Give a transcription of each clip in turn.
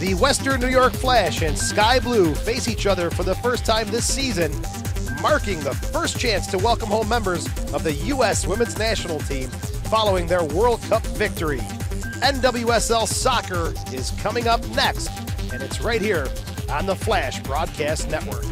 The Western New York Flash and Sky Blue face each other for the first time this season, marking the first chance to welcome home members of the U.S. Women's National Team following their World Cup victory. NWSL Soccer is coming up next, and it's right here on the Flash Broadcast Network.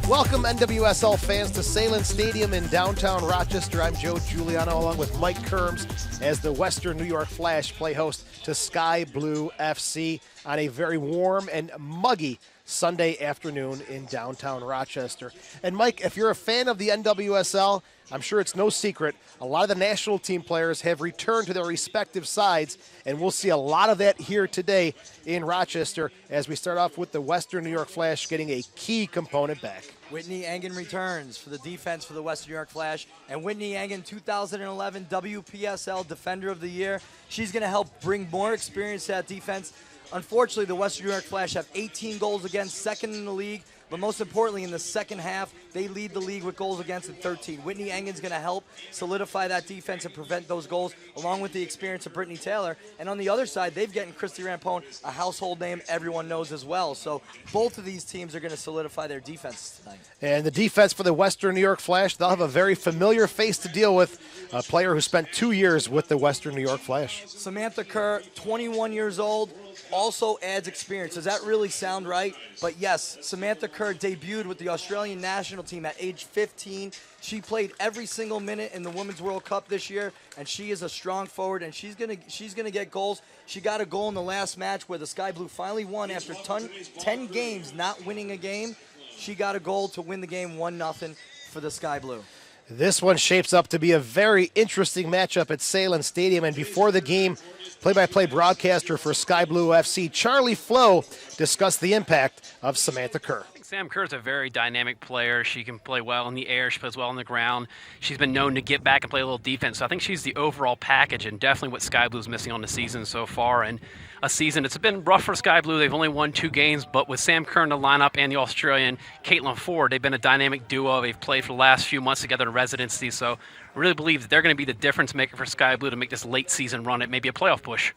Welcome, NWSL fans, to Sahlen Stadium in downtown Rochester. I'm Joe Giuliano, along with Mike Kerms, as the Western New York Flash play host to Sky Blue FC on a very warm and muggy Sunday afternoon in downtown Rochester. And Mike, if you're a fan of the NWSL, I'm sure it's no secret, a lot of the national team players have returned to their respective sides, and we'll see a lot of that here today in Rochester as we start off with the Western New York Flash getting a key component back. Whitney Engen returns for the defense for the Western New York Flash. And Whitney Engen, 2011 WPSL Defender of the Year. She's going to help bring more experience to that defense. Unfortunately, the Western New York Flash have 18 goals against, second in the league. But most importantly, in the second half, they lead the league with goals against at 13. Whitney Engen's going to help solidify that defense and prevent those goals, along with the experience of Brittany Taylor. And on the other side, they've gotten Christy Rampone, a household name everyone knows as well. So both of these teams are going to solidify their defense tonight. And the defense for the Western New York Flash, they'll have a very familiar face to deal with, a player who spent 2 years with the Western New York Flash. Samantha Kerr, 21 years old, also adds experience. Does that really sound right? But yes, Samantha Kerr debuted with the Australian national team at age 15. She played every single minute in the Women's World Cup this year, and she is a strong forward, and she's gonna get goals. She got a goal in the last match where the Sky Blue finally won after 10 games not winning a game. She got a goal to win the game 1-0 for the Sky Blue. This one shapes up to be a very interesting matchup at Sahlen Stadium, and before the game, play-by-play broadcaster for Sky Blue FC, Charlie Flo, discussed the impact of Samantha Kerr. Sam Kerr is a very dynamic player. She can play well in the air. She plays well on the ground. She's been known to get back and play a little defense. So I think she's the overall package and definitely what Sky Blue's missing on the season so far. And a season, it's been rough for Sky Blue. They've only won 2 games, but with Sam Kerr in the lineup and the Australian Caitlin Ford, they've been a dynamic duo. They've played for the last few months together in residency. So I really believe that they're going to be the difference maker for Sky Blue to make this late season run at maybe a playoff push.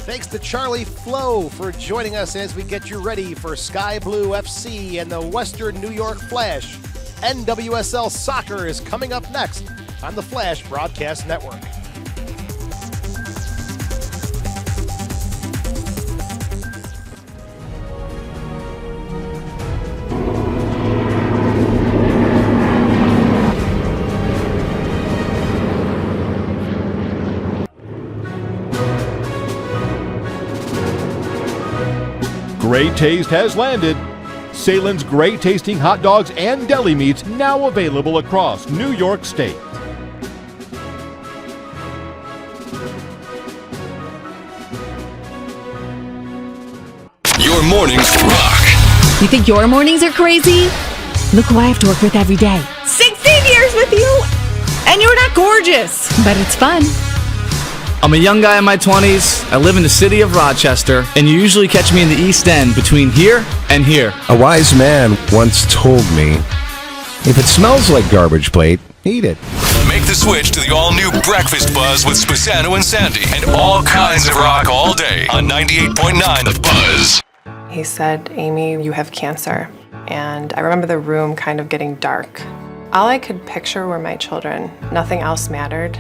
Thanks to Charlie Flo for joining us as we get you ready for Sky Blue FC and the Western New York Flash. NWSL Soccer is coming up next on the Flash Broadcast Network. Great Taste has landed. Sahlen's great tasting hot dogs and deli meats now available across New York State. Your mornings rock. You think your mornings are crazy? Look who I have to work with every day. 16 years with you! And you're not gorgeous! But it's fun. I'm a young guy in my 20s, I live in the city of Rochester, and you usually catch me in the East End between here and here. A wise man once told me, if it smells like garbage plate, eat it. Make the switch to the all-new Breakfast Buzz with Spasano and Sandy, and all kinds of rock all day on 98.9 The Buzz. He said, Amy, you have cancer. And I remember the room kind of getting dark. All I could picture were my children. Nothing else mattered.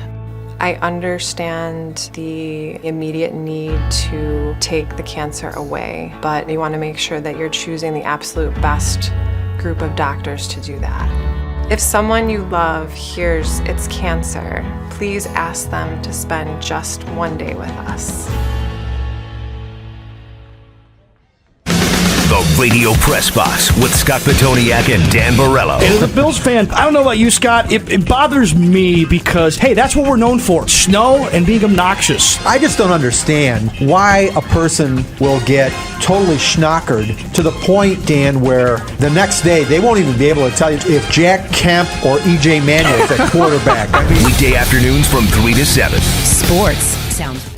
I understand the immediate need to take the cancer away, but you want to make sure that you're choosing the absolute best group of doctors to do that. If someone you love hears it's cancer, please ask them to spend just one day with us. The Radio Press Box with Scott Petoniak and Dan Borello. And as a Bills fan, I don't know about you, Scott, it bothers me because, hey, that's what we're known for, snow and being obnoxious. I just don't understand why a person will get totally schnockered to the point, Dan, where the next day they won't even be able to tell you if Jack Kemp or E.J. Manuel is at quarterback. I mean, weekday afternoons from 3 to 7. Sports sounds.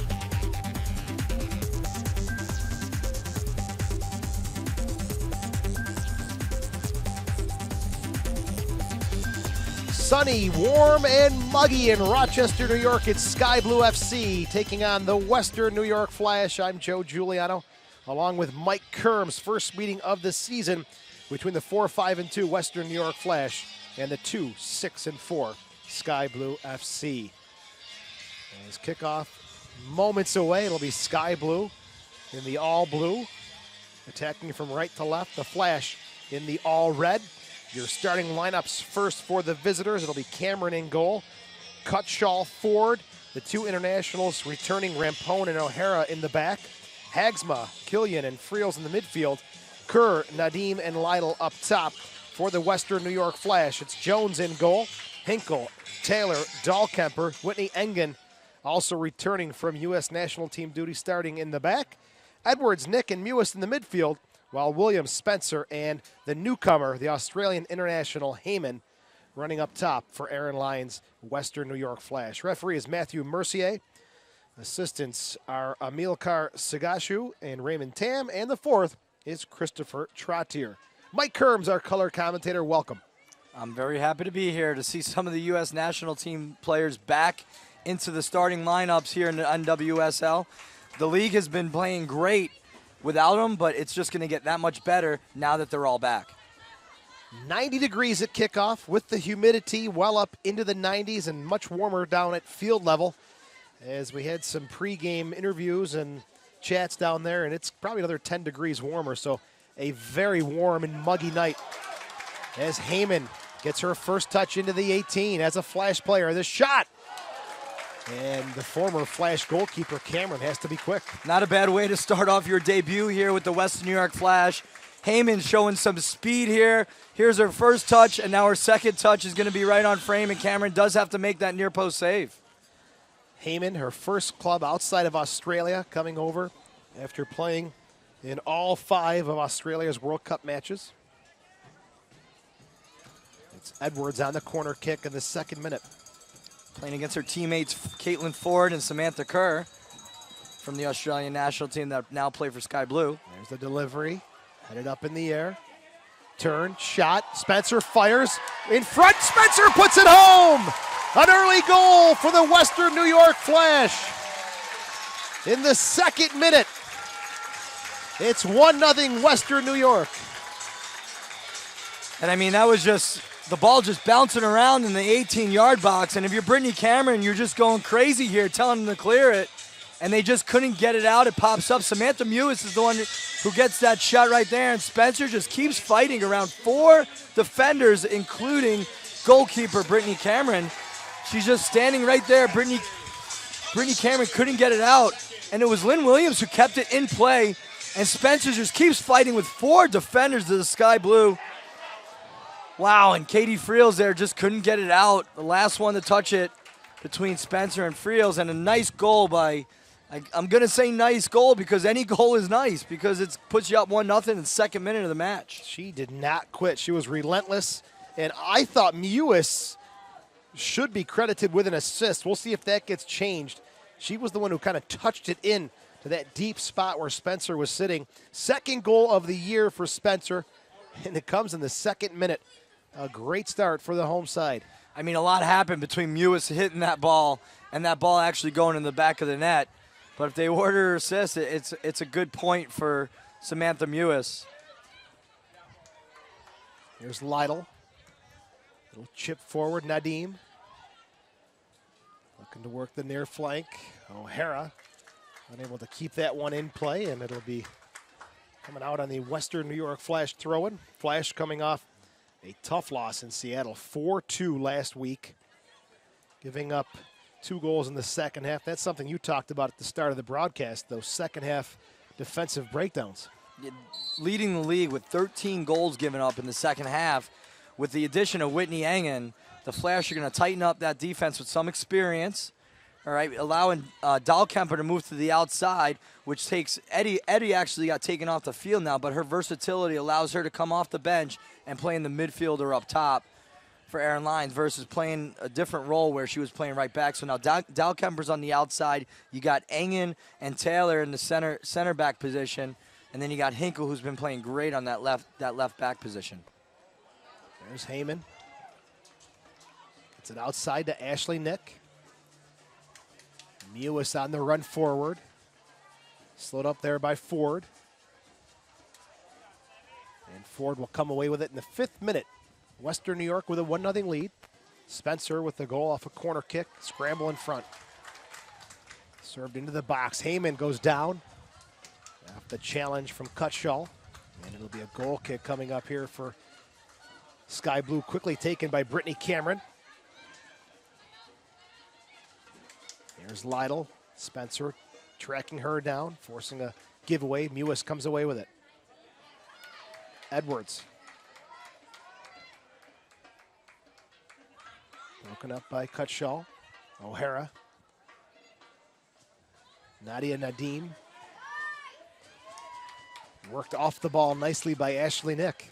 sunny, warm, and muggy in Rochester, New York. It's Sky Blue FC taking on the Western New York Flash. I'm Joe Giuliano, along with Mike Kerms. First meeting of the season between the 4-5-2 Western New York Flash and the 2-6-4 Sky Blue FC. As kickoff moments away, it'll be Sky Blue in the all blue, attacking from right to left. The Flash in the all red. Your starting lineups first for the visitors. It'll be Cameron in goal, Cutshaw forward, the two internationals returning Rampone and O'Hara in the back, Hagsma, Killian, and Friels in the midfield, Kerr, Nadim, and Lytle up top. For the Western New York Flash, it's Jones in goal, Hinkle, Taylor, Dahlkemper, Whitney Engen also returning from U.S. national team duty starting in the back, Edwards, Nick, and Mewis in the midfield, while Williams, Spencer, and the newcomer, the Australian international Heyman, running up top for Aaron Lyons' Western New York Flash. Referee is Matthew Mercier. Assistants are Amilcar Sagashu and Raymond Tam, and the fourth is Christopher Trottier. Mike Kerms, our color commentator, welcome. I'm very happy to be here to see some of the U.S. national team players back into the starting lineups here in the NWSL. The league has been playing great without them, but it's just going to get that much better now that they're all back. 90 degrees at kickoff with the humidity well up into the 90s and much warmer down at field level as we had some pregame interviews and chats down there, and it's probably another 10 degrees warmer, so a very warm and muggy night as Heyman gets her first touch into the 18 as a Flash player. The shot! And the former Flash goalkeeper, Cameron, has to be quick. Not a bad way to start off your debut here with the Western New York Flash. Heyman showing some speed here. Here's her first touch, and now her second touch is going to be right on frame, and Cameron does have to make that near post save. Heyman, her first club outside of Australia, coming over after playing in all 5 of Australia's World Cup matches. It's Edwards on the corner kick in the second minute. Playing against her teammates Caitlin Ford and Samantha Kerr from the Australian national team that now play for Sky Blue. There's the delivery, headed up in the air. Turn, shot, Spencer fires, in front, Spencer puts it home! An early goal for the Western New York Flash. In the second minute, it's 1-0 Western New York. And I mean, that was just the ball just bouncing around in the 18-yard box, and if you're Brittany Cameron, you're just going crazy here, telling them to clear it, and they just couldn't get it out. It pops up. Samantha Mewis is the one who gets that shot right there, and Spencer just keeps fighting around 4 defenders, including goalkeeper Brittany Cameron. She's just standing right there. Brittany Cameron couldn't get it out, and it was Lynn Williams who kept it in play, and Spencer just keeps fighting with 4 defenders to the Sky Blue. Wow, and Katie Friels there just couldn't get it out. The last one to touch it between Spencer and Friels, and a nice goal by, I'm going to say nice goal because any goal is nice because it puts you up 1-0 in the second minute of the match. She did not quit. She was relentless, and I thought Mewis should be credited with an assist. We'll see if that gets changed. She was the one who kind of touched it in to that deep spot where Spencer was sitting. Second goal of the year for Spencer, and it comes in the second minute. A great start for the home side. I mean, a lot happened between Mewis hitting that ball and that ball actually going in the back of the net. But if they order assist, it's a good point for Samantha Mewis. Here's Lytle. Little chip forward, Nadim. Looking to work the near flank. O'Hara unable to keep that one in play, and it'll be coming out on the Western New York Flash throw-in. Flash coming off a tough loss in Seattle, 4-2 last week, giving up 2 goals in the second half. That's something you talked about at the start of the broadcast, those second half defensive breakdowns. Leading the league with 13 goals given up in the second half. With the addition of Whitney Engen, the Flash are going to tighten up that defense with some experience. All right, allowing Dahlkemper to move to the outside, which takes Eddie. Eddie actually got taken off the field now, but her versatility allows her to come off the bench and play in the midfield or up top for Aaron Lyons versus playing a different role where she was playing right back. So now Dahlkemper's on the outside. You got Engen and Taylor in the center back position, and then you got Hinkle, who's been playing great on that left back position. There's Heyman. It's it outside to Ashley Nick. Mewis on the run forward. Slowed up there by Ford. And Ford will come away with it in the 5th minute. Western New York with a 1-0 lead. Spencer with the goal off a corner kick. Scramble in front. Served into the box. Heyman goes down. After the challenge from Cutshaw. And it'll be a goal kick coming up here for Sky Blue. Quickly taken by Brittany Cameron. There's Lytle. Spencer tracking her down, forcing a giveaway. Mewis comes away with it. Edwards. Broken up by Cutshaw. O'Hara. Nadia Nadim. Worked off the ball nicely by Ashley Nick.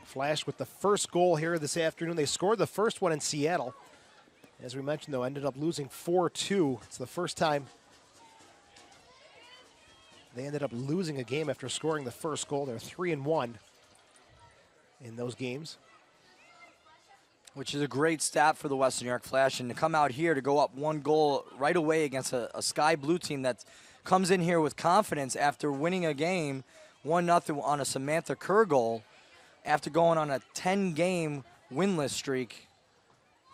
Flash with the first goal here this afternoon. They scored the first one in Seattle. As we mentioned, though, ended up losing 4-2. It's the first time they ended up losing a game after scoring the first goal. They're 3-1 in those games. Which is a great stat for the Western New York Flash. And to come out here to go up 1 goal right away against a Sky Blue team that comes in here with confidence after winning a game 1-0 on a Samantha Kerr goal after going on a 10-game winless streak.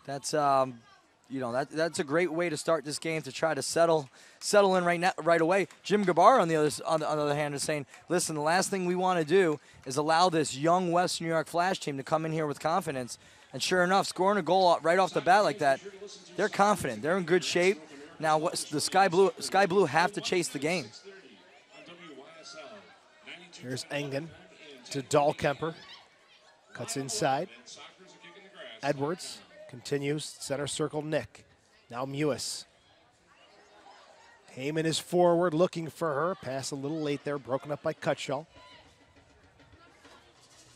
That's that's a great way to start this game to try to settle in right away. Jim Gabar on the other hand is saying, listen, the last thing we want to do is allow this young Western New York Flash team to come in here with confidence. And sure enough, scoring a goal right off the bat like that, they're confident. They're in good shape. Now the Sky Blue have to chase the game. Here's Engen to Dahlkemper. Cuts inside. Edwards. Continues, center circle, Nick. Now Mewis. Heyman is forward, looking for her. Pass a little late there, broken up by Cutshaw.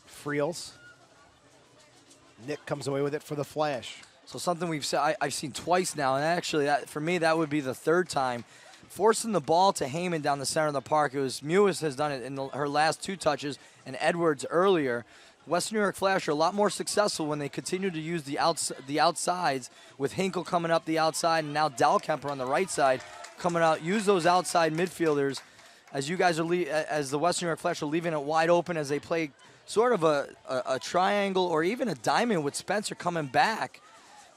Friels. Nick comes away with it for the Flash. So something I've seen twice now, and actually, for me, that would be the 3rd time. Forcing the ball to Heyman down the center of the park. It was Mewis has done it in her last 2 touches, and Edwards earlier. Western New York Flash are a lot more successful when they continue to use the outsides, with Hinkle coming up the outside and now Dahlkemper on the right side coming out. Use those outside midfielders as you guys are as the Western New York Flash are leaving it wide open as they play sort of a triangle or even a diamond with Spencer coming back.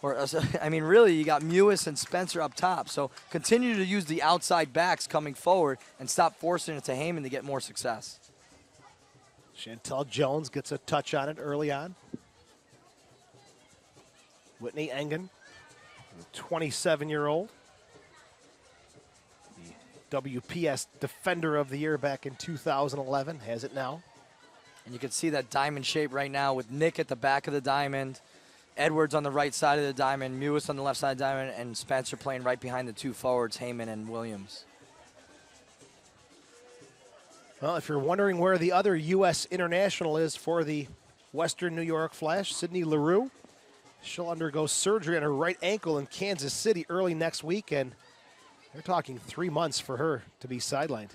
Really, you got Mewis and Spencer up top. So continue to use the outside backs coming forward and stop forcing it to Heyman to get more success. Chantel Jones gets a touch on it early on. Whitney Engen, the 27-year-old. The WPS Defender of the Year back in 2011, has it now. And you can see that diamond shape right now with Nick at the back of the diamond, Edwards on the right side of the diamond, Mewis on the left side of the diamond, and Spencer playing right behind the 2 forwards, Heyman and Williams. Well, if you're wondering where the other U.S. international is for the Western New York Flash, Sydney Leroux, she'll undergo surgery on her right ankle in Kansas City early next week, and they're talking 3 months for her to be sidelined.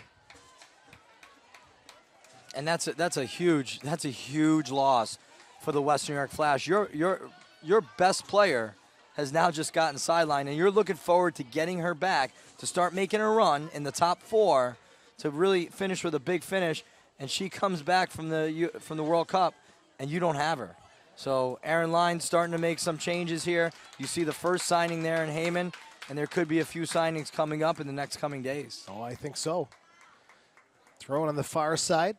And that's a huge loss for the Western New York Flash. Your best player has now just gotten sidelined, and you're looking forward to getting her back to start making a run in the top 4 to really finish with a big finish, and she comes back from the World Cup, and you don't have her. So Aaron Lyne's starting to make some changes here. You see the first signing there in Heyman, and there could be a few signings coming up in the next coming days. Oh, I think so. Throwing on the far side.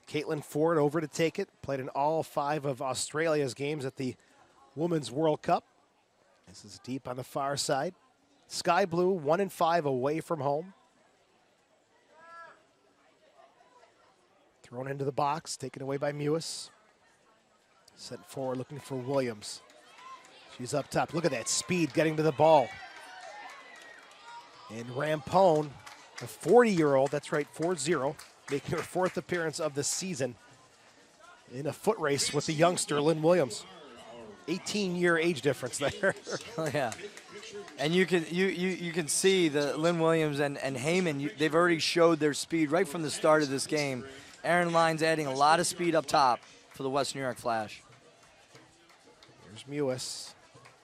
Caitlin Ford over to take it. Played in all 5 of Australia's games at the Women's World Cup. This is deep on the far side. Sky Blue 1-5 away from home. Thrown into the box, taken away by Mewis. Sent forward looking for Williams. She's up top. Look at that speed getting to the ball. And Rampone, the 40-year-old, that's right, 4-0, making her 4th appearance of the season in a foot race with the youngster, Lynn Williams. 18-year age difference there. Oh, yeah. And you can see the Lynn Williams and Heyman, they've already showed their speed right from the start of this game. Aaron Lyne's adding a lot of speed up top for the Western New York Flash. Here's Mewis.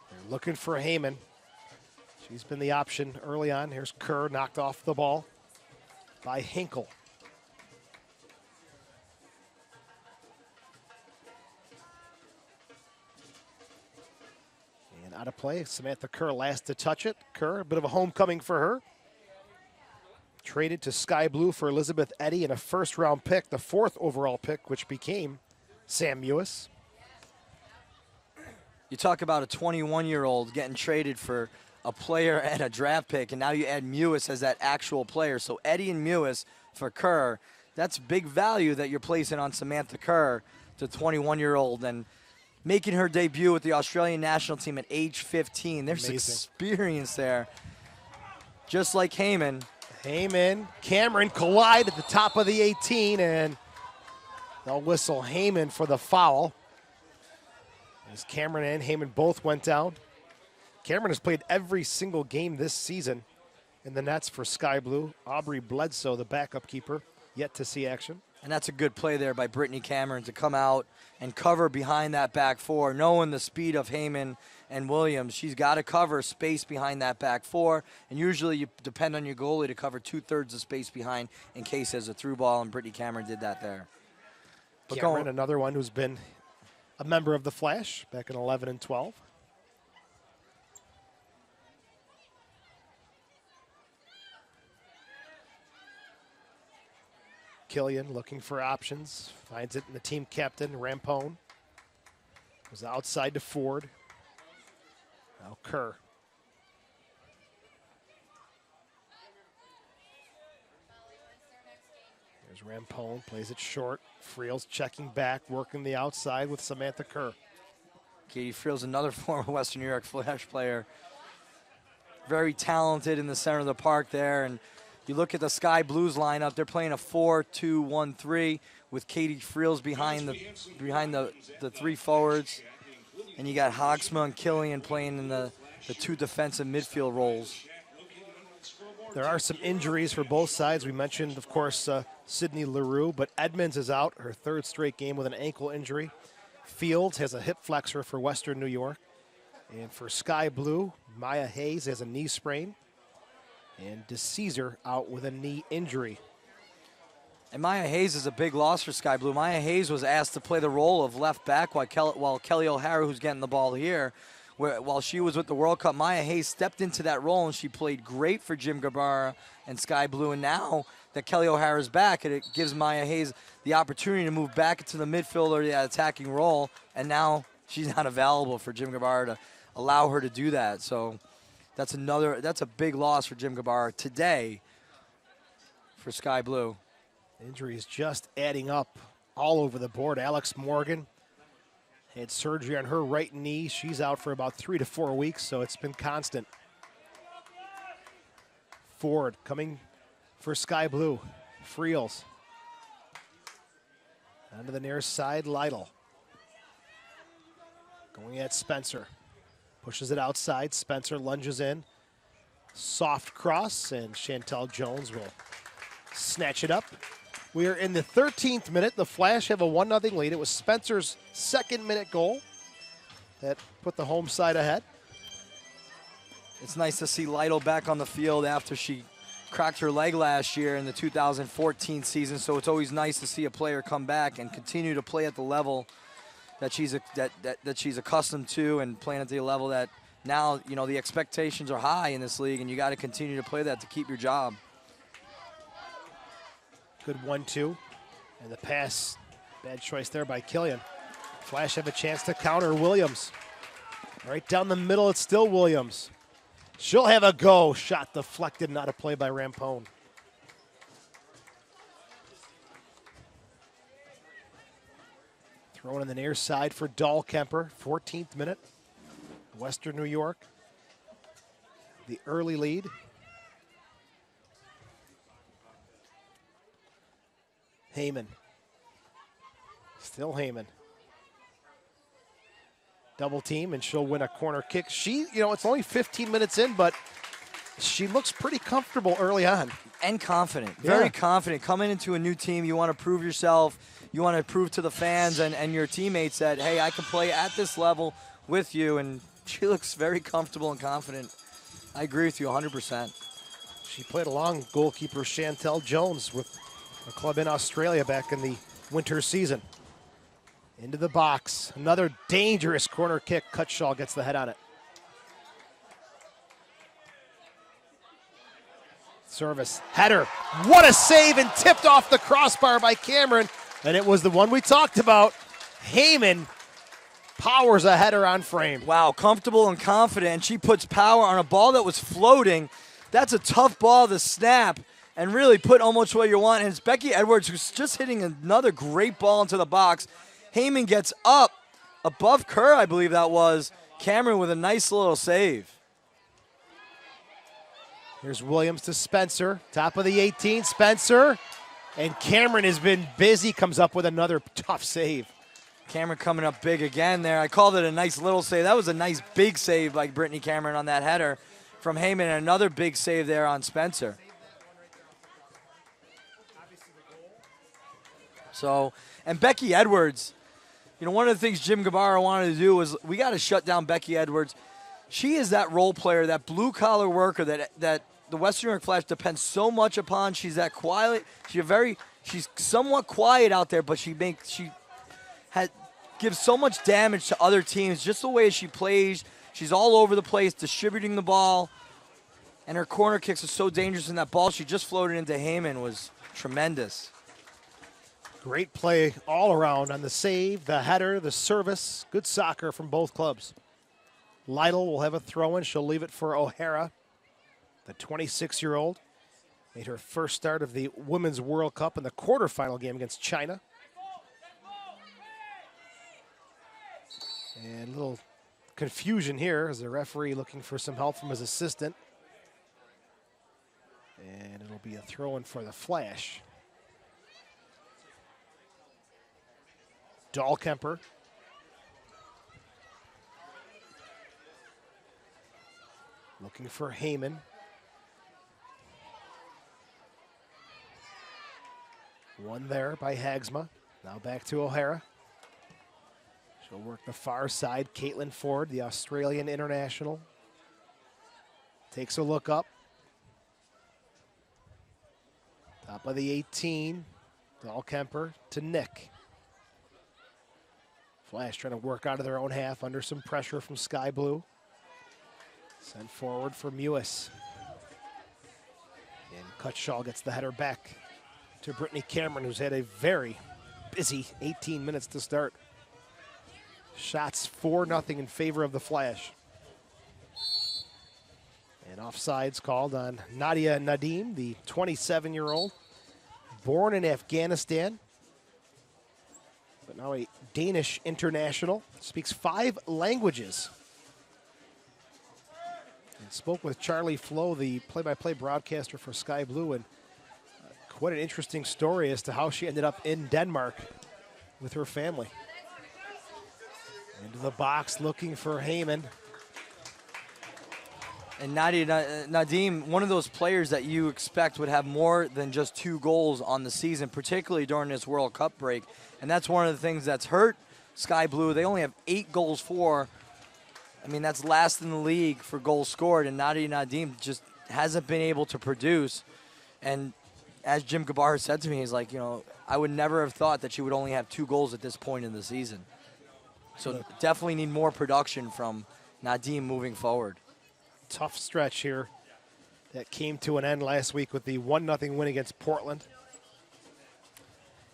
They're looking for Heyman. She's been the option early on. Here's Kerr, knocked off the ball by Hinkle. And out of play, Samantha Kerr last to touch it. Kerr, a bit of a homecoming for her. Traded to Sky Blue for Elizabeth Eddy and a first-round pick, the 4th overall pick, which became Sam Mewis. You talk about a 21-year-old getting traded for a player and a draft pick, and now you add Mewis as that actual player. So Eddy and Mewis for Kerr, that's big value that you're placing on Samantha Kerr, the 21-year-old, and making her debut with the Australian national team at age 15. There's experience there. Just like Heyman. Heyman, Cameron collide at the top of the 18, and they'll whistle Heyman for the foul. As Cameron and Heyman both went down. Cameron has played every single game this season in the nets for Sky Blue. Aubrey Bledsoe, the backup keeper, yet to see action. And that's a good play there by Brittany Cameron to come out and cover behind that back four, knowing the speed of Heyman and Williams. She's got to cover space behind that back four, and usually you depend on your goalie to cover 2/3 of space behind in case there's a through ball, and Brittany Cameron did that there. But Cameron, another one who's been a member of the Flash back in 11 and 12. Killian looking for options, finds it in the team captain, Rampone. Goes outside to Ford. Now Kerr. There's Rampone, plays it short. Friel's checking back, working the outside with Samantha Kerr. Katie Friel's another former Western New York Flash player. Very talented in the center of the park there, and you look at the Sky Blues lineup, they're playing a 4-2-1-3 with Katie Friels behind the three forwards. And you got Hogsma and Killian playing in the two defensive midfield roles. There are some injuries for both sides. We mentioned, of course, Sydney Leroux, but Edmonds is out, her 3rd straight game with an ankle injury. Fields has a hip flexor for Western New York. And for Sky Blue, Maya Hayes has a knee sprain. And DeCesar out with a knee injury. And Maya Hayes is a big loss for Sky Blue. Maya Hayes was asked to play the role of left back while Kelly O'Hara, who's getting the ball here, while she was with the World Cup, Maya Hayes stepped into that role, and she played great for Jim Gabara and Sky Blue. And now that Kelly O'Hara's back, it gives Maya Hayes the opportunity to move back into the midfield or the attacking role, and now she's not available for Jim Gabara to allow her to do that. So that's a big loss for Jim Gabara today for Sky Blue. Injuries just adding up all over the board. Alex Morgan had surgery on her right knee. She's out for about 3 to 4 weeks, so it's been constant. Ford coming for Sky Blue. Friels. Onto the near side, Lytle. Going at Spencer. Pushes it outside. Spencer lunges in. Soft cross, and Chantel Jones will snatch it up. We are in the 13th minute. The Flash have a 1-0 lead. It was Spencer's 2nd-minute goal that put the home side ahead. It's nice to see Lytle back on the field after she cracked her leg last year in the 2014 season, so it's always nice to see a player come back and continue to play at the level that she's accustomed to, and playing at the level that now, you know, the expectations are high in this league, and you got to continue to play that to keep your job. Good 1-2. And the pass, bad choice there by Killian. Flash have a chance to counter Williams. Right down the middle, it's still Williams. She'll have a go. Shot deflected, not a play by Rampone. Thrown in the near side for Dahlkemper, 14th minute. Western New York, the early lead. Heyman. Still Heyman. Double team, and she'll win a corner kick. It's only 15 minutes in, but she looks pretty comfortable early on. And confident, very confident. Coming into a new team, you want to prove yourself. You want to prove to the fans and your teammates that, hey, I can play at this level with you, and she looks very comfortable and confident. I agree with you 100%. She played along goalkeeper Chantel Jones with a club in Australia back in the winter season. Into the box. Another dangerous corner kick. Cutshaw gets the head on it. Service. Header. What a save, and tipped off the crossbar by Cameron. And it was the one we talked about. Heyman powers a header on frame. Wow, comfortable and confident. She puts power on a ball that was floating. That's a tough ball to snap and really put almost what you want. And it's Becky Edwards who's just hitting another great ball into the box. Heyman gets up above Kerr, I believe that was. Cameron with a nice little save. Here's Williams to Spencer. Top of the 18, Spencer. And Cameron has been busy, comes up with another tough save. Cameron coming up big again there. I called it a nice little save. That was a nice big save by Brittany Cameron on that header from Heyman, and another big save there on Spencer. So, and Becky Edwards, you know, one of the things Jim Gabarra wanted to do was we got to shut down Becky Edwards. She is that role player, that blue-collar worker that the Western New York Flash depends so much upon. She's that quiet. She's somewhat quiet out there, but she gives so much damage to other teams. Just the way she plays, she's all over the place, distributing the ball, and her corner kicks are so dangerous. And that ball she just floated into Heyman was tremendous. Great play all around on the save, the header, the service. Good soccer from both clubs. Lytle will have a throw-in. She'll leave it for O'Hara. The 26-year-old made her first start of the Women's World Cup in the quarterfinal game against China. And a little confusion here as the referee looking for some help from his assistant. And it'll be a throw-in for the Flash. Dahlkemper. Looking for Heyman. One there by Hagsma. Now back to O'Hara. She'll work the far side. Caitlin Ford, the Australian international, takes a look up. Top of the 18. Dahlkemper to Nick. Flash trying to work out of their own half under some pressure from Sky Blue. Sent forward for Mewis. And Cutshaw gets the header back to Brittany Cameron, who's had a very busy 18 minutes to start. Shots 4-0 in favor of the Flash. And offsides called on Nadia Nadim, the 27-year-old, born in Afghanistan, but now a Danish international, speaks 5 languages. And spoke with Charlie Flo, the play-by-play broadcaster for Sky Blue, and quite an interesting story as to how she ended up in Denmark with her family. Into the box looking for Heyman. And Nadia Nadim, one of those players that you expect would have more than just 2 goals on the season, particularly during this World Cup break. And that's one of the things that's hurt Sky Blue. They only have 8 goals for. I mean, that's last in the league for goals scored, and Nadia Nadim just hasn't been able to produce. And as Jim Gabarra said to me, he's like, you know, I would never have thought that she would only have 2 goals at this point in the season. So definitely need more production from Nadim moving forward. Tough stretch here that came to an end last week with the 1-0 win against Portland.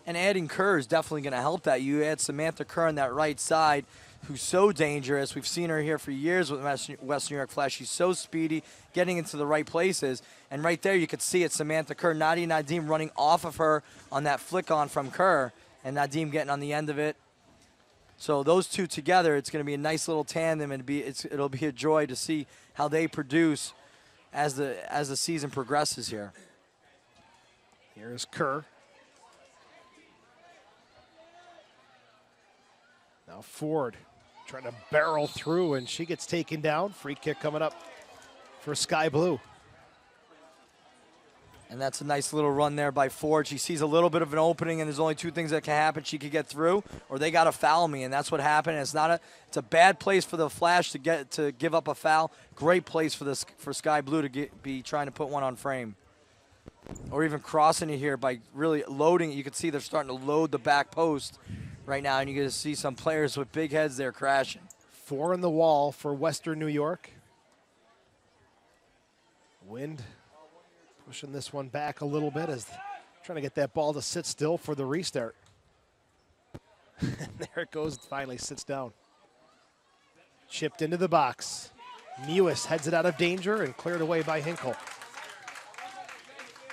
And adding Kerr is definitely going to help that. You add Samantha Kerr on that right side, who's so dangerous. We've seen her here for years with West New York Flash. She's so speedy, getting into the right places. And right there you could see it, Samantha Kerr, Nadia Nadim running off of her on that flick on from Kerr, and Nadim getting on the end of it. So those two together, it's going to be a nice little tandem, and it'll be a joy to see how they produce as the season progresses here. Here's Kerr. Now Ford trying to barrel through, and she gets taken down. Free kick coming up for Sky Blue. And that's a nice little run there by Ford. She sees a little bit of an opening, and there's only two things that can happen. She could get through, or they got to foul me, and that's what happened. It's a bad place for the Flash to give up a foul. Great place for Sky Blue to be trying to put one on frame, or even crossing it here by really loading it. You can see they're starting to load the back post right now, and you can see some players with big heads there crashing. 4 in the wall for Western New York. Wind pushing this one back a little bit as trying to get that ball to sit still for the restart. There it goes, finally sits down. Chipped into the box. Mewis heads it out of danger and cleared away by Hinkle.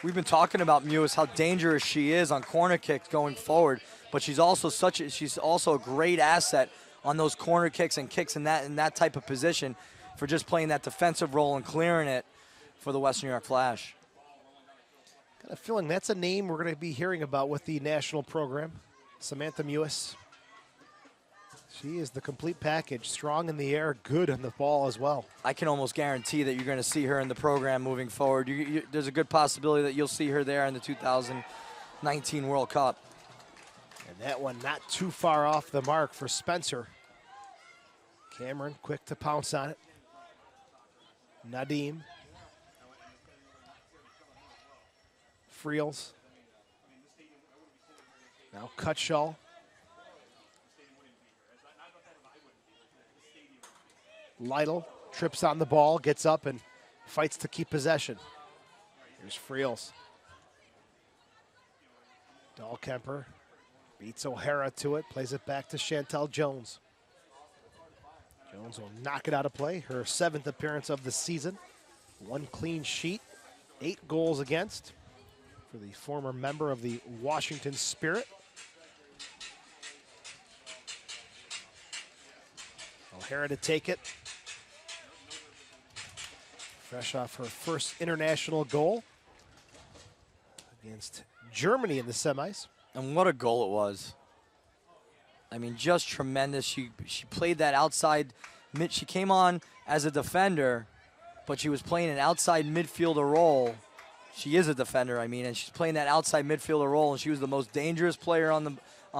We've been talking about Mewis, how dangerous she is on corner kicks going forward, but she's also a great asset on those corner kicks and kicks in that type of position for just playing that defensive role and clearing it for the Western New York Flash. Got a feeling that's a name we're going to be hearing about with the national program. Samantha Mewis. She is the complete package. Strong in the air, good on the ball as well. I can almost guarantee that you're going to see her in the program moving forward. There's a good possibility that you'll see her there in the 2019 World Cup. And that one not too far off the mark for Spencer. Cameron quick to pounce on it. Nadim. Friels. Now Cutshaw. Lytle trips on the ball, gets up and fights to keep possession. Here's Friels. Dahlkemper beats O'Hara to it, plays it back to Chantel Jones. Jones will knock it out of play, her 7th appearance of the season. 1 clean sheet, 8 goals against for the former member of the Washington Spirit. O'Hara to take it. Fresh off her first international goal against Germany in the semis. And what a goal it was. I mean, just tremendous. She played that outside mid. She came on as a defender, but she was playing an outside midfielder role. She is a defender, I mean, and she's playing that outside midfielder role, and she was the most dangerous player on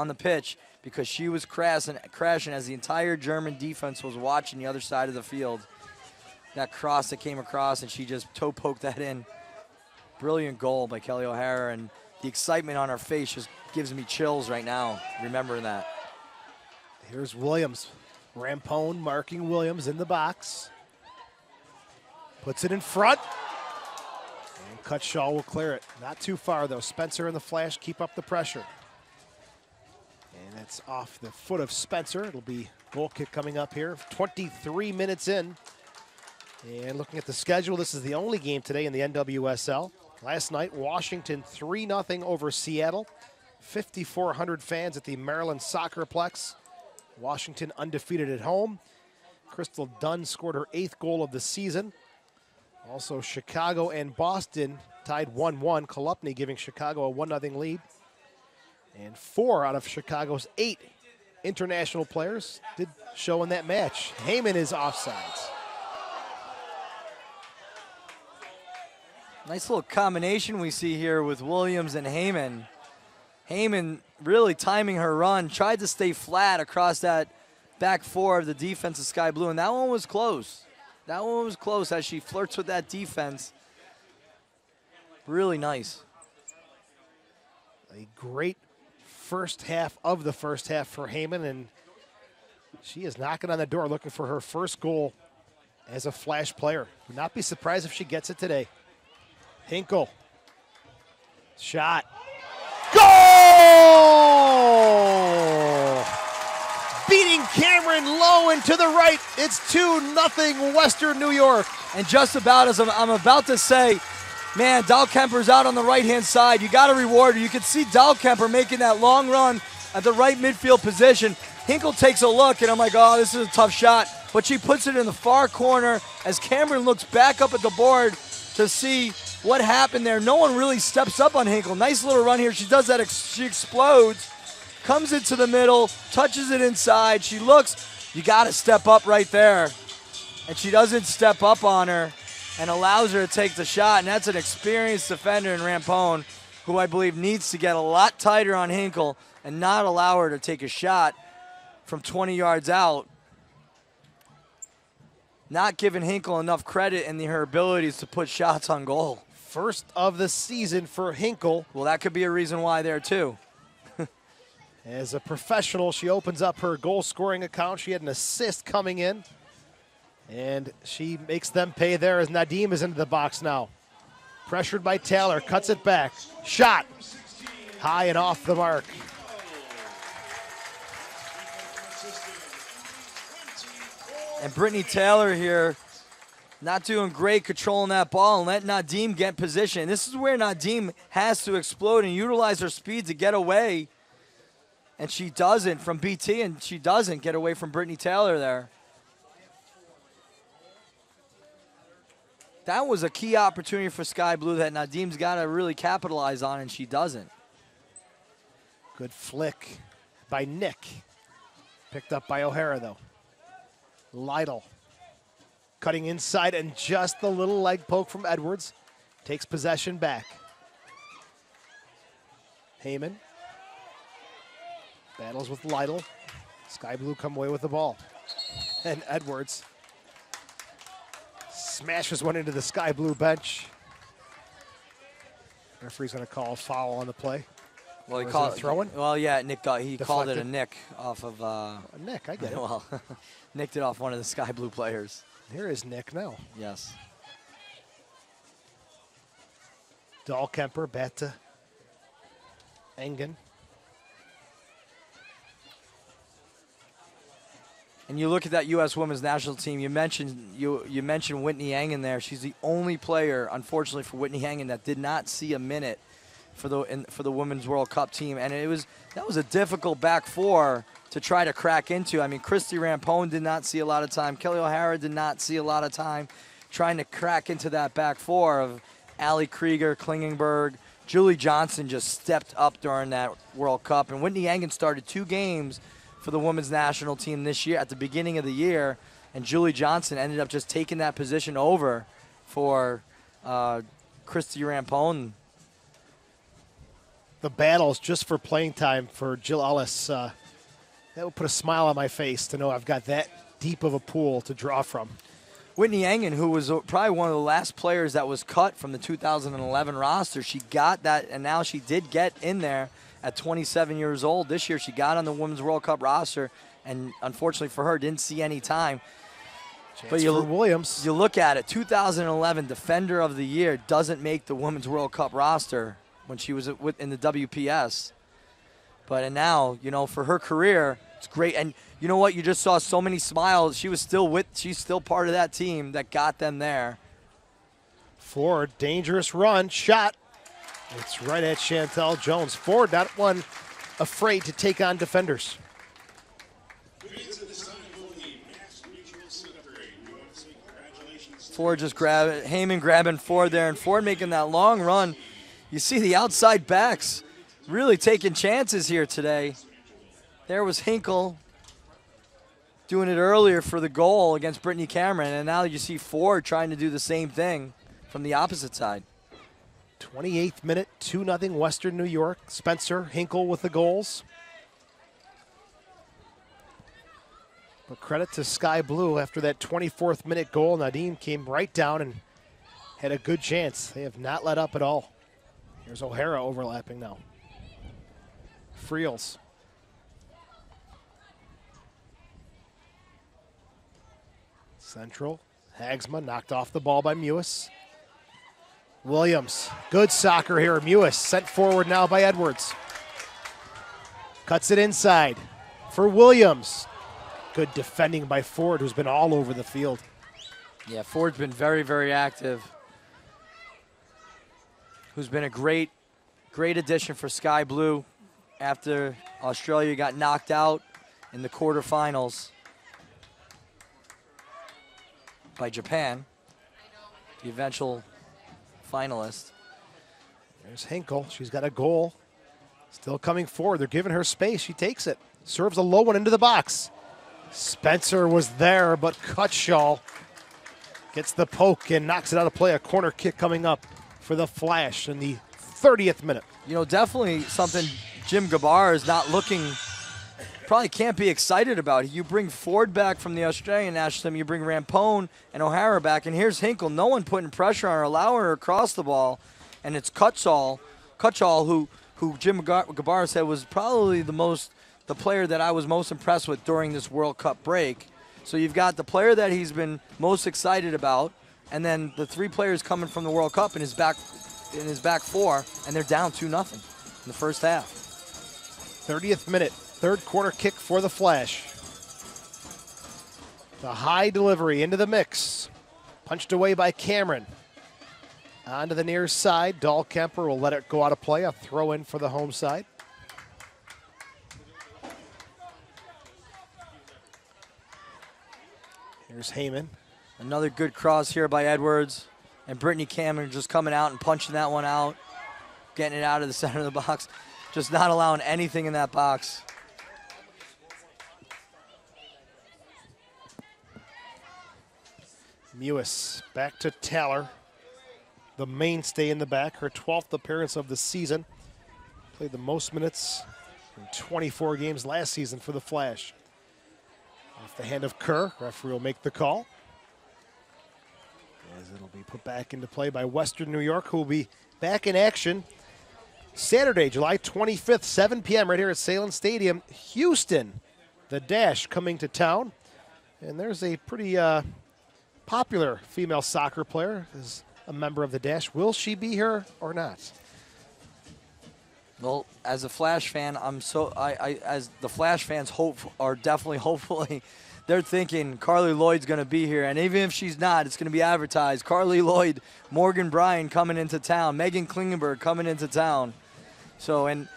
the pitch because she was crashing as the entire German defense was watching the other side of the field. That cross that came across, and she just toe poked that in. Brilliant goal by Kelly O'Hara, and the excitement on her face just gives me chills right now, remembering that. Here's Williams. Rampone marking Williams in the box. Puts it in front. And Cutshaw will clear it. Not too far, though. Spencer and the Flash keep up the pressure. And that's off the foot of Spencer. It'll be goal kick coming up here. 23 minutes in. And looking at the schedule, this is the only game today in the NWSL. Last night, Washington 3-0 over Seattle. 5,400 fans at the Maryland Soccerplex. Washington undefeated at home. Crystal Dunn scored her 8th goal of the season. Also, Chicago and Boston tied 1-1. Kolupny giving Chicago a 1-0 lead. And 4 out of Chicago's 8 international players did show in that match. Heyman is offsides. Nice little combination we see here with Williams and Heyman. Heyman really timing her run, tried to stay flat across that back 4 of the defense of Sky Blue, and that one was close. That one was close as she flirts with that defense. Really nice. A great first half of the first half for Heyman, and she is knocking on the door looking for her first goal as a Flash player. Would not be surprised if she gets it today. Hinkle. Shot. Goal! Beating Cameron low and to the right. It's 2-0 Western New York. And just about as I'm about to say, man, Dahlkemper's out on the right-hand side. You got to reward her. You can see Dahlkemper making that long run at the right midfield position. Hinkle takes a look, and I'm like, oh, this is a tough shot. But she puts it in the far corner as Cameron looks back up at the board to see what happened there. No one really steps up on Hinkle. Nice little run here. She does that. She explodes, comes into the middle, touches it inside. She looks. You got to step up right there. And she doesn't step up on her. and allows her to take the shot, and that's an experienced defender in Rampone, who I believe needs to get a lot tighter on Hinkle and not allow her to take a shot from 20 yards out. Not giving Hinkle enough credit in her abilities to put shots on goal. First of the season for Hinkle. Well, that could be a reason why there, too. As a professional, she opens up her goal-scoring account. She had an assist coming in, and she makes them pay there as Nadim is into the box now. Pressured by Taylor, cuts it back. Shot. High and off the mark. And Brittany Taylor here not doing great controlling that ball and letting Nadim get position. This is where Nadim has to explode and utilize her speed to get away. And she doesn't from BT, and she doesn't get away from Brittany Taylor there. That was a key opportunity for Sky Blue that Nadim's got to really capitalize on, and she doesn't. Good flick by Nick. Picked up by O'Hara, though. Lytle cutting inside, and just the little leg poke from Edwards takes possession back. Heyman battles with Lytle. Sky Blue come away with the ball. And Edwards smashes one into the Sky Blue bench. Referee's going to call a foul on the play. Well, he called it a throw-in? Well, yeah, Nick called it a Deflected. nick off of. A nick, I get it. Well, nicked it off one of the Sky Blue players. Here is Nick now. Yes. Dahlkemper back to Engen. And you look at that U.S. Women's National Team. You mentioned Whitney Engen there. She's the only player, unfortunately for Whitney Engen, that did not see a minute for the Women's World Cup team. And that was a difficult back four to try to crack into. I mean, Christy Rampone did not see a lot of time. Kelly O'Hara did not see a lot of time trying to crack into that back four of Allie Krieger, Klingenberg. Julie Johnson just stepped up during that World Cup. And Whitney Engen started 2 games for the women's national team this year at the beginning of the year, and Julie Johnson ended up just taking that position over for Christy Rampone. The battles just for playing time for Jill Ellis, that would put a smile on my face to know I've got that deep of a pool to draw from. Whitney Engen, who was probably one of the last players that was cut from the 2011 roster, she got that, and now she did get in there at 27 years old. This year she got on the Women's World Cup roster, and unfortunately for her, didn't see any time. But Williams. You look at it, 2011 Defender of the Year doesn't make the Women's World Cup roster when she was in the WPS. But now, for her career, it's great. And you know what? You just saw so many smiles. She's still part of that team that got them there. Ford, dangerous run, shot. It's right at Chantel Jones. Ford, not one afraid to take on defenders. Ford just Heyman grabbing Ford there, and Ford making that long run. You see the outside backs really taking chances here today. There was Hinkle doing it earlier for the goal against Brittany Cameron, and now you see Ford trying to do the same thing from the opposite side. 28th minute, 2-0 Western New York. Spencer Hinkle with the goals. But credit to Sky Blue after that 24th minute goal. Nadim came right down and had a good chance. They have not let up at all. Here's O'Hara overlapping now. Friels. Central. Hagsma knocked off the ball by Mewis. Williams, good soccer here. Mewis sent forward now by Edwards. Cuts it inside for Williams. Good defending by Ford, who's been all over the field. Yeah, Ford's been very, very active. Who's been a great addition for Sky Blue after Australia got knocked out in the quarterfinals by Japan, the eventual finalist. There's Hinkle. She's got a goal. Still coming forward. They're giving her space. She takes it. Serves a low one into the box. Spencer was there, but Cutshaw Gets the poke and knocks it out of play. A corner kick coming up for the Flash in the 30th minute. Definitely something Jim Gabar is not looking, probably can't be excited about. You bring Ford back from the Australian national team, you bring Rampone and O'Hara back, and here's Hinkle. No one putting pressure on her, allowing her across the ball, and it's Cutshall who Jim Gabar said was probably the player that I was most impressed with during this World Cup break. So you've got the player that he's been most excited about, and then the 3 players coming from the World Cup in his back 4, and they're down 2-0 in the first half. 30th minute, third corner kick for the Flash. The high delivery into the mix. Punched away by Cameron. Onto the near side. Dahlkemper will let it go out of play. A throw in for the home side. Here's Heyman. Another good cross here by Edwards. And Brittany Cameron just coming out and punching that one out. Getting it out of the center of the box. Just not allowing anything in that box. Mewis back to Taylor. The mainstay in the back. Her 12th appearance of the season. Played the most minutes in 24 games last season for the Flash. Off the hand of Kerr. Referee will make the call. As it'll be put back into play by Western New York, who will be back in action Saturday, July 25th, 7 p.m. right here at Sahlen Stadium. Houston, the Dash, coming to town. And there's a pretty popular female soccer player as a member of the Dash. Will she be here or not? Well, as a Flash fan, as the Flash fans are definitely hopefully, they're thinking Carly Lloyd's going to be here, and even if she's not, it's going to be advertised. Carly Lloyd, Morgan Bryan coming into town, Megan Klingenberg coming into town. So, and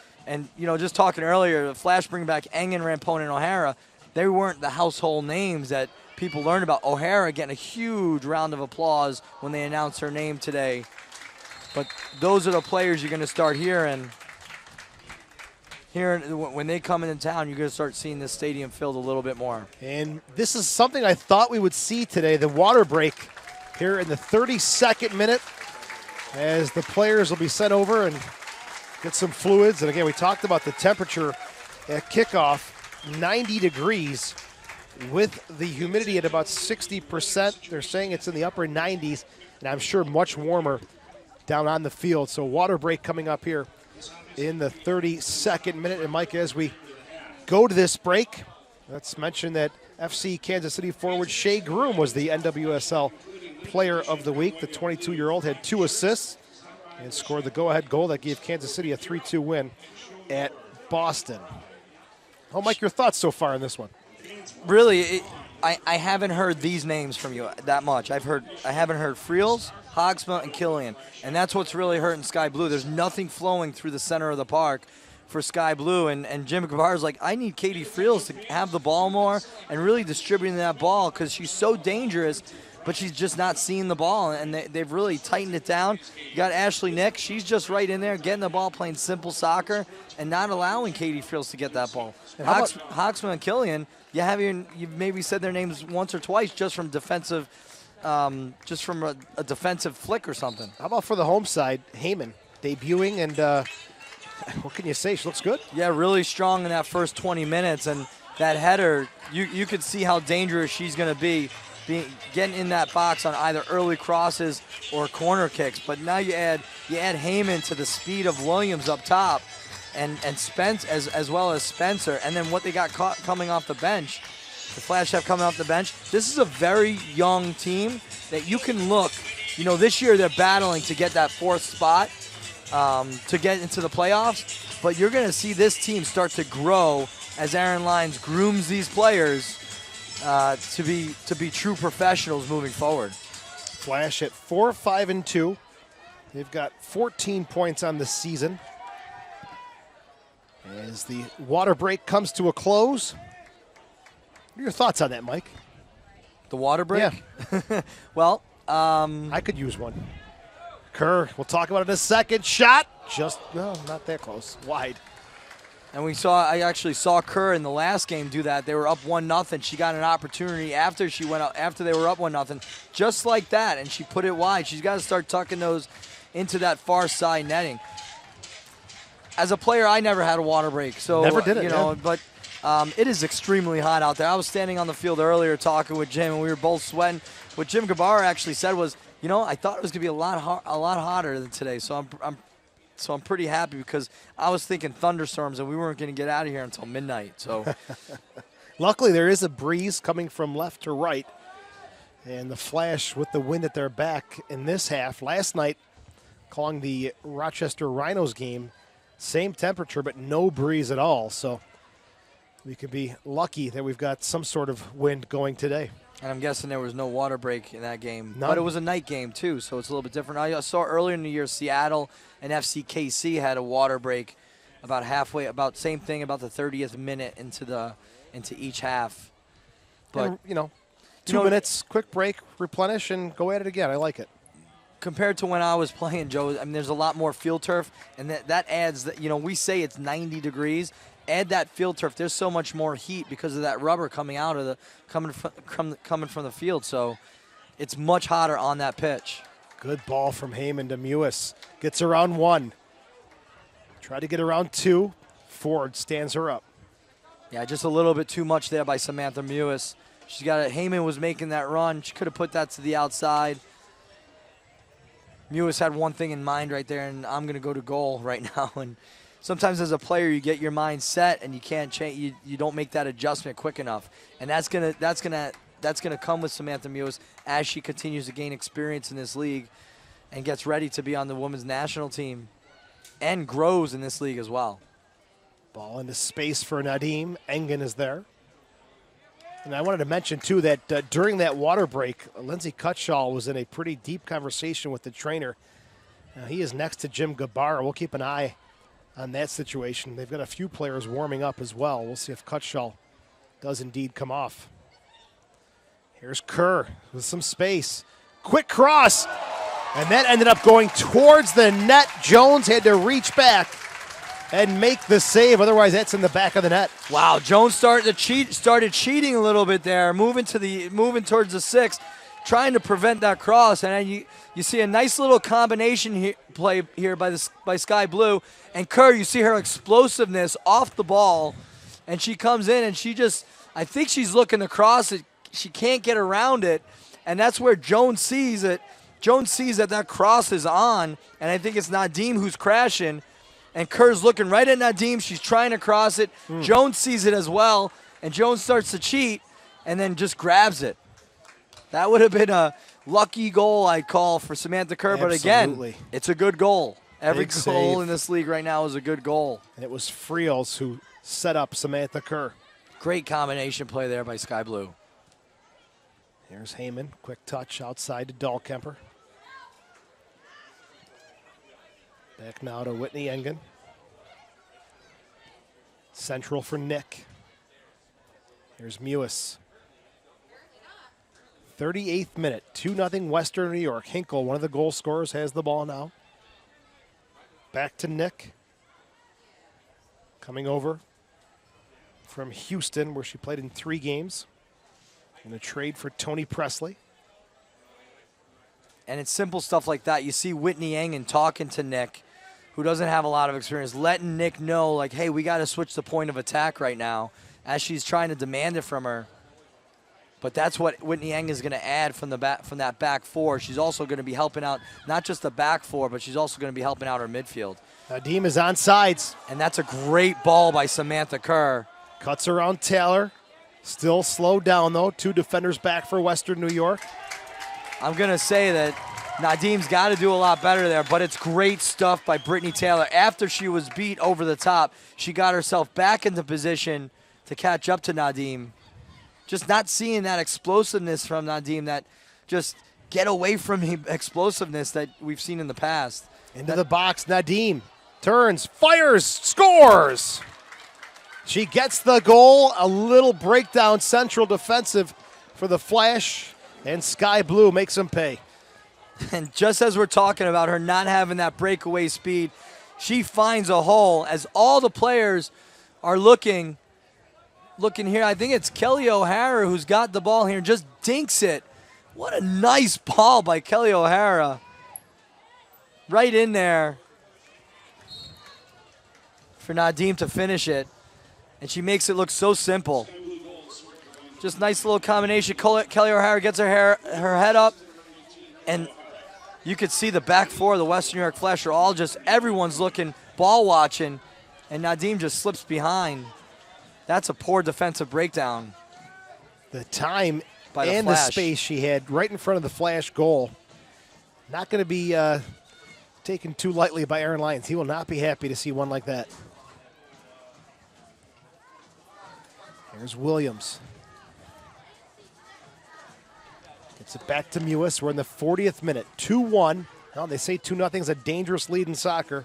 just talking earlier, the Flash bring back Engen, Rampone, and O'Hara. They weren't the household names that people learned about. O'Hara getting a huge round of applause when they announced her name today. But those are the players you're going to start hearing. When they come into town, you're going to start seeing this stadium filled a little bit more. And this is something I thought we would see today, the water break here in the 32nd minute as the players will be sent over and get some fluids. And again, we talked about the temperature at kickoff, 90 degrees with the humidity at about 60%. They're saying it's in the upper 90s, and I'm sure much warmer down on the field. So water break coming up here in the 32nd minute. And Mike, as we go to this break, let's mention that FC Kansas City forward Shea Groom was the NWSL Player of the Week. The 22-year-old had 2 assists and scored the go-ahead goal that gave Kansas City a 3-2 win at Boston. Oh, Mike, your thoughts so far on this one? Really, I haven't heard these names from you that much. I haven't heard Friels, Hogsma, and Killian, and that's what's really hurting Sky Blue. There's nothing flowing through the center of the park for Sky Blue, and Jim Gavar's like, I need Katie Friels to have the ball more and really distributing that ball because she's so dangerous, but she's just not seeing the ball, and they've really tightened it down. You got Ashley Nick. She's just right in there getting the ball, playing simple soccer, and not allowing Katie Friels to get that ball. Hogsma and Killian, you've maybe said their names once or twice just from defensive, just from a defensive flick or something. How about for the home side, Heyman debuting, and what can you say? She looks good. Yeah, really strong in that first 20 minutes, and that header, you could see how dangerous she's going to be, getting in that box on either early crosses or corner kicks. But now you add Heyman to the speed of Williams up top, and Spence as well as Spencer, and then what they got coming off the bench. The Flash have coming off the bench. This is a very young team that you can look. This year they're battling to get that 4th spot to get into the playoffs, but you're going to see this team start to grow as Aaron Lyons grooms these players to be true professionals moving forward. Flash at 4-5-2. They've got 14 points on the season. As the water break comes to a close, what are your thoughts on that, Mike? The water break? Yeah. Well, I could use one. Kerr, we'll talk about it in a second. Shot, not that close, wide. And I actually saw Kerr in the last game do that. They were up 1-0. She got an opportunity after they were up 1-0, just like that, and she put it wide. She's got to start tucking those into that far side netting. As a player, I never had a water break, so never did it, but it is extremely hot out there. I was standing on the field earlier talking with Jim, and we were both sweating. What Jim Gabar actually said was, I thought it was going to be a lot hotter than today, so I'm pretty happy because I was thinking thunderstorms and we weren't going to get out of here until midnight. So, luckily there is a breeze coming from left to right, and the Flash with the wind at their back in this half. Last night, calling the Rochester Rhinos game, same temperature but no breeze at all. So we could be lucky that we've got some sort of wind going today. And I'm guessing there was no water break in that game. None. But it was a night game, too, so it's a little bit different. I saw earlier in the year Seattle and FCKC had a water break about halfway, about same thing, about the 30th minute into each half. But, and, 2 minutes, quick break, replenish, and go at it again. I like it. Compared to when I was playing, Joe, there's a lot more field turf, and that adds, we say it's 90 degrees. Add that field turf. There's so much more heat because of that rubber coming from the field. So it's much hotter on that pitch. Good ball from Heyman to Mewis. Gets around 1. Try to get around 2. Ford stands her up. Yeah, just a little bit too much there by Samantha Mewis. She's got it. Heyman was making that run. She could have put that to the outside. Mewis had one thing in mind right there, and I'm going to go to goal right now. And sometimes as a player, you get your mind set and you can't change. You don't make that adjustment quick enough, and that's gonna come with Samantha Mewis as she continues to gain experience in this league and gets ready to be on the women's national team and grows in this league as well. Ball into space for Nadim. Engen is there. And I wanted to mention, too, that during that water break, Lindsey Cutshaw was in a pretty deep conversation with the trainer. He is next to Jim Gabar. We'll keep an eye on that situation. They've got a few players warming up as well. We'll see if Cutshaw does indeed come off. Here's Kerr with some space. Quick cross. And that ended up going towards the net. Jones had to reach back and make the save. Otherwise, that's in the back of the net. Wow, Jones started cheating a little bit there, moving towards the 6, trying to prevent that cross. And then you see a nice little combination play here by Sky Blue. And Kerr, you see her explosiveness off the ball, and she comes in and I think she's looking to cross it. She can't get around it, and that's where Jones sees it. Jones sees that cross is on, and I think it's Nadim who's crashing. And Kerr's looking right at Nadim. She's trying to cross it. Jones sees it as well, and Jones starts to cheat and then just grabs it. That would have been a lucky goal, I'd call, for Samantha Kerr. But again, it's a good goal. Every Big goal save. in this league right now is a good goal. And it was Friels who set up Samantha Kerr. Great combination play there by Sky Blue. Here's Heyman. Quick touch outside to Dahlkemper. Back now to Whitney Engen. Central for Nick. Here's Mewis. 38th minute, 2-0 Western New York. Hinkle, one of the goal scorers, has the ball now. Back to Nick. Coming over from Houston, where she played in 3 games. In a trade for Tony Presley. And it's simple stuff like that. You see Whitney Engen talking to Nick, who doesn't have a lot of experience, letting Nick know, like, hey, we got to switch the point of attack right now, as she's trying to demand it from her. But that's what Whitney Engen is going to add from that back 4. She's also going to be helping out not just the back 4, but she's also going to be helping out her midfield. Nadim is on sides. And that's a great ball by Samantha Kerr. Cuts around Taylor. Still slowed down, though. 2 defenders back for Western New York. I'm going to say that Nadim's got to do a lot better there, but it's great stuff by Brittany Taylor. After she was beat over the top, she got herself back into position to catch up to Nadim. Just not seeing that explosiveness from Nadim, that just get away from the explosiveness that we've seen in the past. Into the box, Nadim turns, fires, scores! She gets the goal. A little breakdown central defensive for the Flash, and Sky Blue makes them pay. And just as we're talking about her not having that breakaway speed, she finds a hole as all the players are looking here. I think it's Kelly O'Hara who's got the ball here and just dinks it. What a nice ball by Kelly O'Hara. Right in there for Nadim to finish it. And she makes it look so simple. Just nice little combination. Kelly O'Hara gets her head up. And you could see the back four of the Western New York Flash are all just, everyone's looking, ball watching. And Nadim just slips behind. That's a poor defensive breakdown. The time by the and Flash. the space she had right in front of the Flash goal. Not going to be taken too lightly by Aaron Lyons. He will not be happy to see one like that. Here's Williams. Gets it back to Mewis. We're in the 40th minute. 2-1. Well, they say 2-0 is a dangerous lead in soccer.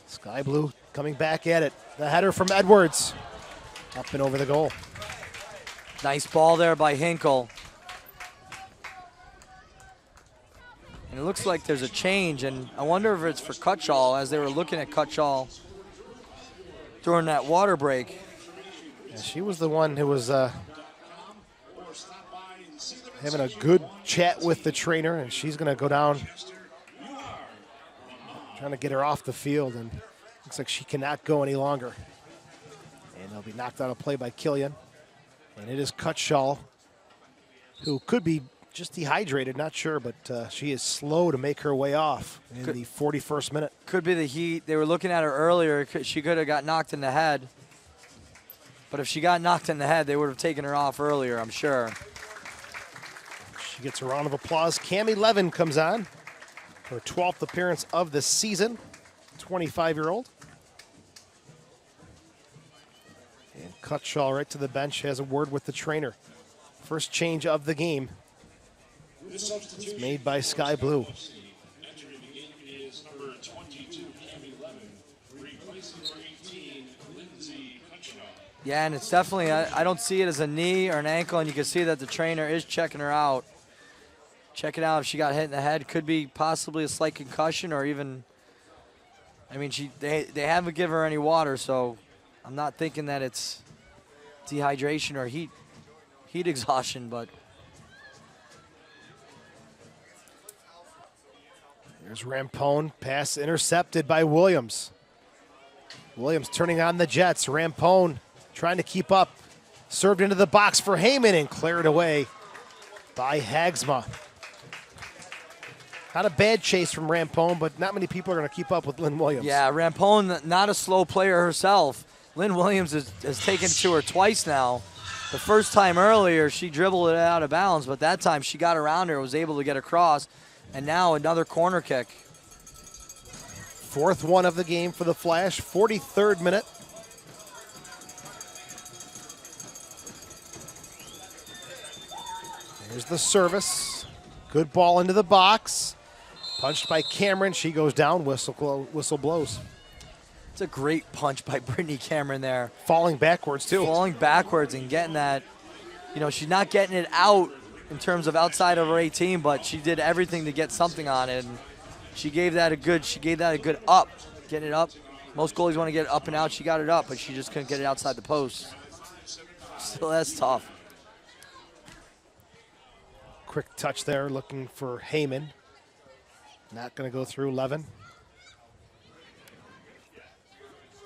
Sky Blue coming back at it. The header from Edwards. Up and over the goal. Nice ball there by Hinkle. And it looks like there's a change, and I wonder if it's for Cutshall as they were looking at Cutshall during that water break. Yeah, she was the one who was having a good chat with the trainer, and she's going to go down trying to get her off the field, and looks like she cannot go any longer. And they'll be knocked out of play by Killian. And it is Cutshall, who could be just dehydrated, not sure, but she is slow to make her way off in the 41st minute. Could be the heat. They were looking at her earlier. She could have got knocked in the head. But if she got knocked in the head, they would have taken her off earlier, I'm sure. She gets a round of applause. Cammie Levin comes on. Her 12th appearance of the season. 25-year-old. And Cutshall right to the bench, has a word with the trainer. First change of the game. It's made by Sky Blue. Yeah, and it's definitely, I don't see it as a knee or an ankle, and you can see that the trainer is checking her out. Checking out if she got hit in the head. Could be possibly a slight concussion or even, I mean, they haven't given her any water, so I'm not thinking that it's dehydration or heat exhaustion, but. There's Rampone, pass intercepted by Williams. Williams turning on the Jets. Rampone trying to keep up. Served into the box for Heyman and cleared away by Hagsma. Not a bad chase from Rampone, but not many people are going to keep up with Lynn Williams. Yeah, Rampone, not a slow player herself. Lynn Williams has taken it to her twice now. The first time earlier, she dribbled it out of bounds, but that time she got around her, was able to get across, and now another corner kick. Fourth one of the game for the Flash, 43rd minute. Here's the service. Good ball into the box. Punched by Cameron. She goes down. Whistle blows. It's a great punch by Brittany Cameron there. Falling backwards, too. Falling backwards and getting that. You know, she's not getting it out in terms of outside of her 18, but she did everything to get something on it. And she gave that a good up. Getting it up. Most goalies want to get it up and out. She got it up, but she just couldn't get it outside the post. So that's tough. Quick touch there, looking for Heyman. Not going to go through Levin.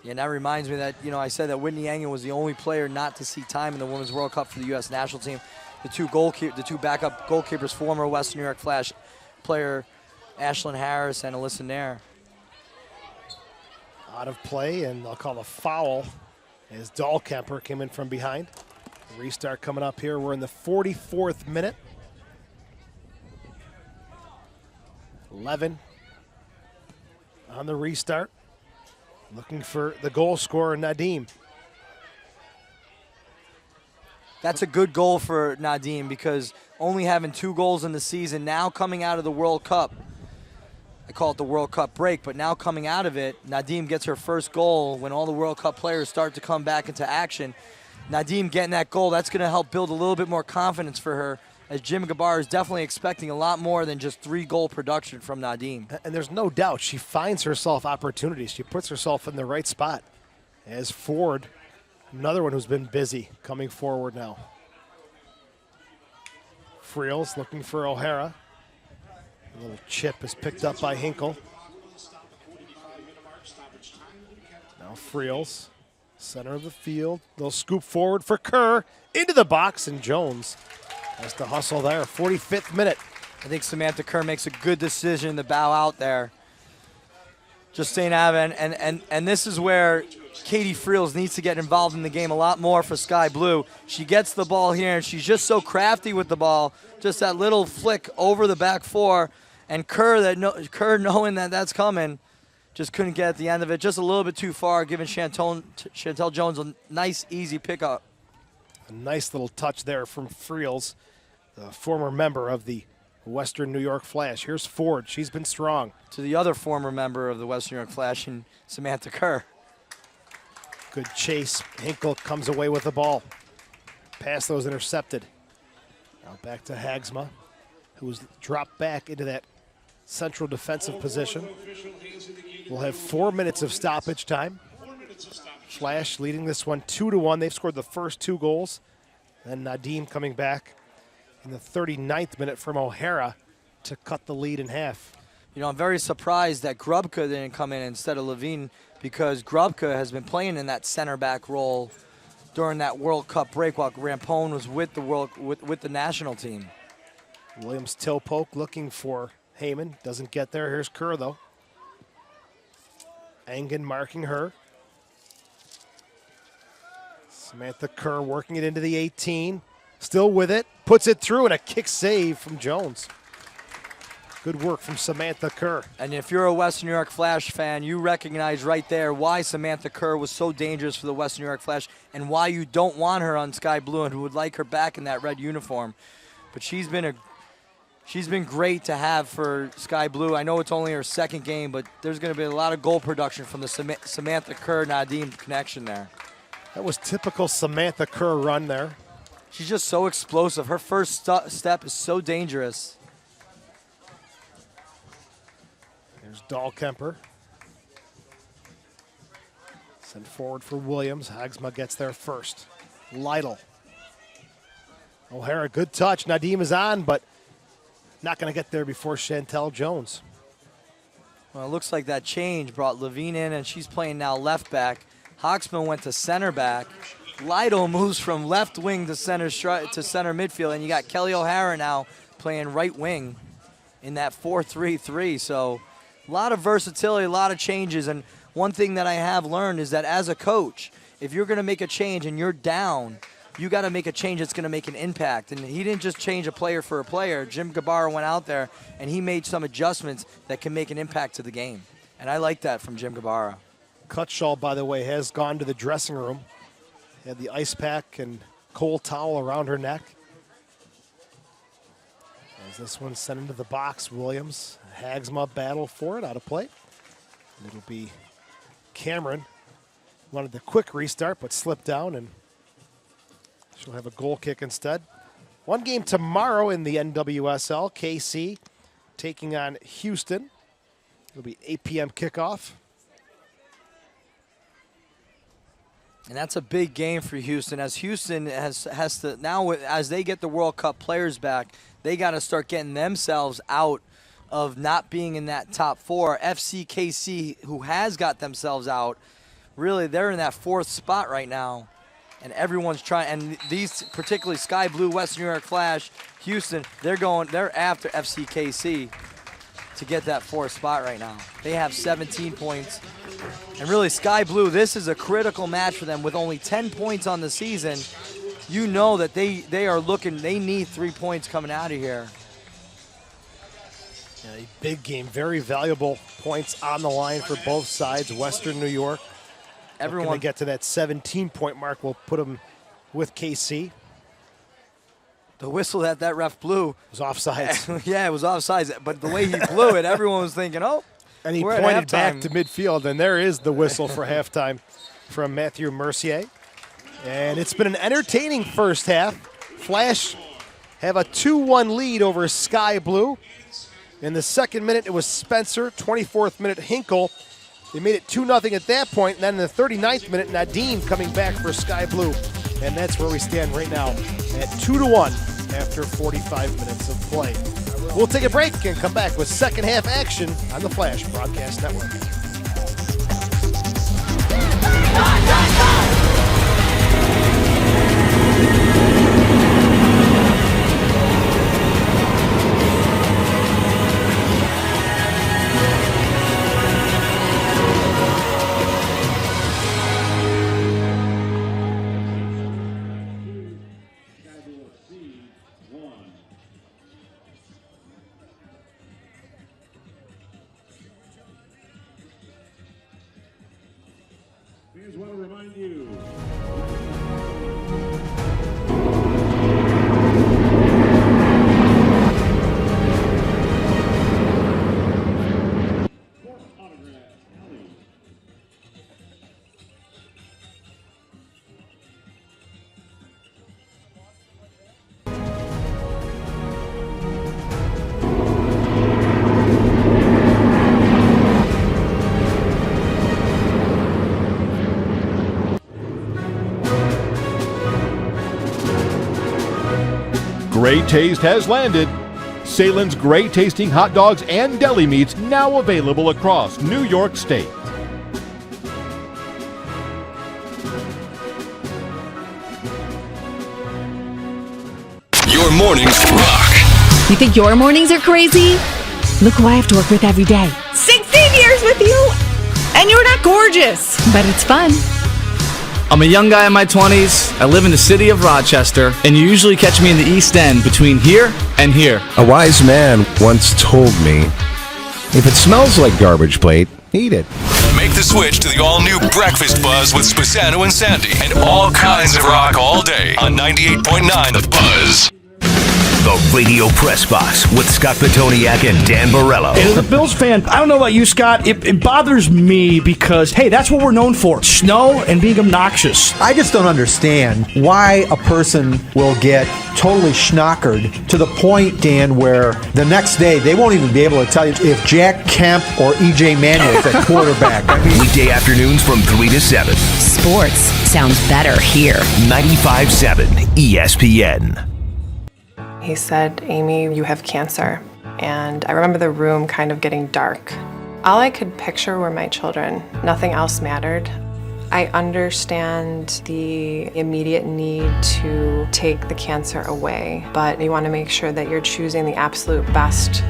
Yeah, and that reminds me that, you know, I said that Whitney Engen was the only player not to see time in the Women's World Cup for the U.S. national team. The two backup goalkeepers, former Western New York Flash player Ashlyn Harris and Alyssa Nair. Out of play, and I'll call a foul as Dahlkemper came in from behind. Restart coming up here. We're in the 44th minute. 11 on the restart. Looking for the goal scorer, Nadim. That's a good goal for Nadim because only having 2 goals in the season, now coming out of the World Cup, I call it the World Cup break, but now coming out of it, Nadim gets her first goal when all the World Cup players start to come back into action. Nadim getting that goal, that's going to help build a little bit more confidence for her, as Jim Gabar is definitely expecting a lot more than just 3-goal production from Nadim. And there's no doubt she finds herself opportunities. She puts herself in the right spot. As Ford, another one who's been busy, coming forward now. Friels looking for O'Hara. A little chip is picked up by Hinkle. Now Friels, center of the field. They'll scoop forward for Kerr. Into the box, and Jones has to hustle there. 45th minute. I think Samantha Kerr makes a good decision to bow out there. Just staying out of it. And this is where Katie Friels needs to get involved in the game a lot more for Sky Blue. She gets the ball here, and she's just so crafty with the ball. Just that little flick over the back four. And Kerr, knowing that that's coming, just couldn't get at the end of it. Just a little bit too far, giving Chantel Jones a nice, easy pickup. A nice little touch there from Friels, the former member of the Western New York Flash. Here's Ford. She's been strong. To the other former member of the Western New York Flash, and Samantha Kerr. Good chase. Hinkle comes away with the ball. Pass those intercepted. Now back to Hagsma, who's dropped back into that central defensive position. We'll have 4 minutes of stoppage time. Flash leading this one 2-1. They've scored the first 2 goals. Then Nadim coming back in the 39th minute from O'Hara to cut the lead in half. You know, I'm very surprised that Grubka didn't come in instead of Levine, because Grubka has been playing in that center back role during that World Cup break while Rampone was with the national team. Williams toe poke looking for Heyman. Doesn't get there. Here's Kerr, though. Engen marking her. Samantha Kerr working it into the 18. Still with it. Puts it through, and a kick save from Jones. Good work from Samantha Kerr. And if you're a Western New York Flash fan, you recognize right there why Samantha Kerr was so dangerous for the Western New York Flash and why you don't want her on Sky Blue and who would like her back in that red uniform. But she's been great to have for Sky Blue. I know it's only her second game, but there's going to be a lot of goal production from the Samantha Kerr-Nadim connection there. That was typical Samantha Kerr run there. She's just so explosive. Her first step is so dangerous. There's Dahlkemper. Sent forward for Williams. Hagsma gets there first. Lytle. O'Hara, good touch. Nadim is on, but not going to get there before Chantel Jones. Well, it looks like that change brought Levine in, and she's playing now left back. Hawksman went to center back. Lytle moves from left wing to center midfield, and you got Kelly O'Hara now playing right wing in that 4-3-3. So a lot of versatility, a lot of changes, and one thing that I have learned is that as a coach, if you're going to make a change and you're down, you got to make a change that's going to make an impact. And he didn't just change a player for a player. Jim Gabarra went out there, and he made some adjustments that can make an impact to the game. And I like that from Jim Gabarra. Cutshall, by the way, has gone to the dressing room. Had the ice pack and cold towel around her neck. As this one's sent into the box, Williams, Hagsma battle for it, out of play. And it'll be Cameron. Wanted the quick restart, but slipped down, and she'll have a goal kick instead. One game tomorrow in the NWSL, KC taking on Houston. It'll be 8 p.m. kickoff. And that's a big game for Houston, as Houston has to now, as they get the World Cup players back, they got to start getting themselves out of not being in that top 4. FCKC, who has got themselves out, really they're in that 4th spot right now, and everyone's trying. And these, particularly Sky Blue, Western New York Flash, Houston, they're after FCKC to get that 4th spot right now. They have 17 points. And really, Sky Blue, this is a critical match for them. With only 10 points on the season, you know that they are looking, they need 3 points coming out of here. Yeah, a big game, very valuable points on the line for both sides. Western New York, everyone to get to that 17-point mark will put them with KC. The whistle that ref blew was offsides. Yeah, it was offsides. But the way he blew it, everyone was thinking, oh. And he pointed back to midfield, and there is the whistle for halftime from Matthew Mercier. And it's been an entertaining first half. Flash have a 2-1 lead over Sky Blue. In the second minute, it was Spencer. 24th minute, Hinkle. They made it 2-0 at that point, and then in the 39th minute, Nadim coming back for Sky Blue. And that's where we stand right now at 2-1 after 45 minutes of play. We'll take a break and come back with second half action on the Flash Broadcast Network. Fans want to remind you. Great Taste has landed. Sahlen's great tasting hot dogs and deli meats now available across New York State. Your mornings rock. You think your mornings are crazy? Look who I have to work with every day. 16 years with you! And you're not gorgeous, but it's fun. I'm a young guy in my 20s. I live in the city of Rochester, and you usually catch me in the East End between here and here. A wise man once told me, if it smells like garbage plate, eat it. Make the switch to the all-new Breakfast Buzz with Spasano and Sandy and all kinds of rock all day on 98.9 The Buzz. The Radio Press Box with Scott Petoniak and Dan Borello. As a Bills fan, I don't know about you, Scott. It bothers me because, hey, that's what we're known for. Snow and being obnoxious. I just don't understand why a person will get totally schnockered to the point, Dan, where the next day they won't even be able to tell you if Jack Kemp or EJ Manuel is at quarterback. I mean, weekday afternoons from 3 to 7. Sports sounds better here. 95.7 ESPN. He said, Amy, you have cancer. And I remember the room kind of getting dark. All I could picture were my children. Nothing else mattered. I understand the immediate need to take the cancer away, but you want to make sure that you're choosing the absolute best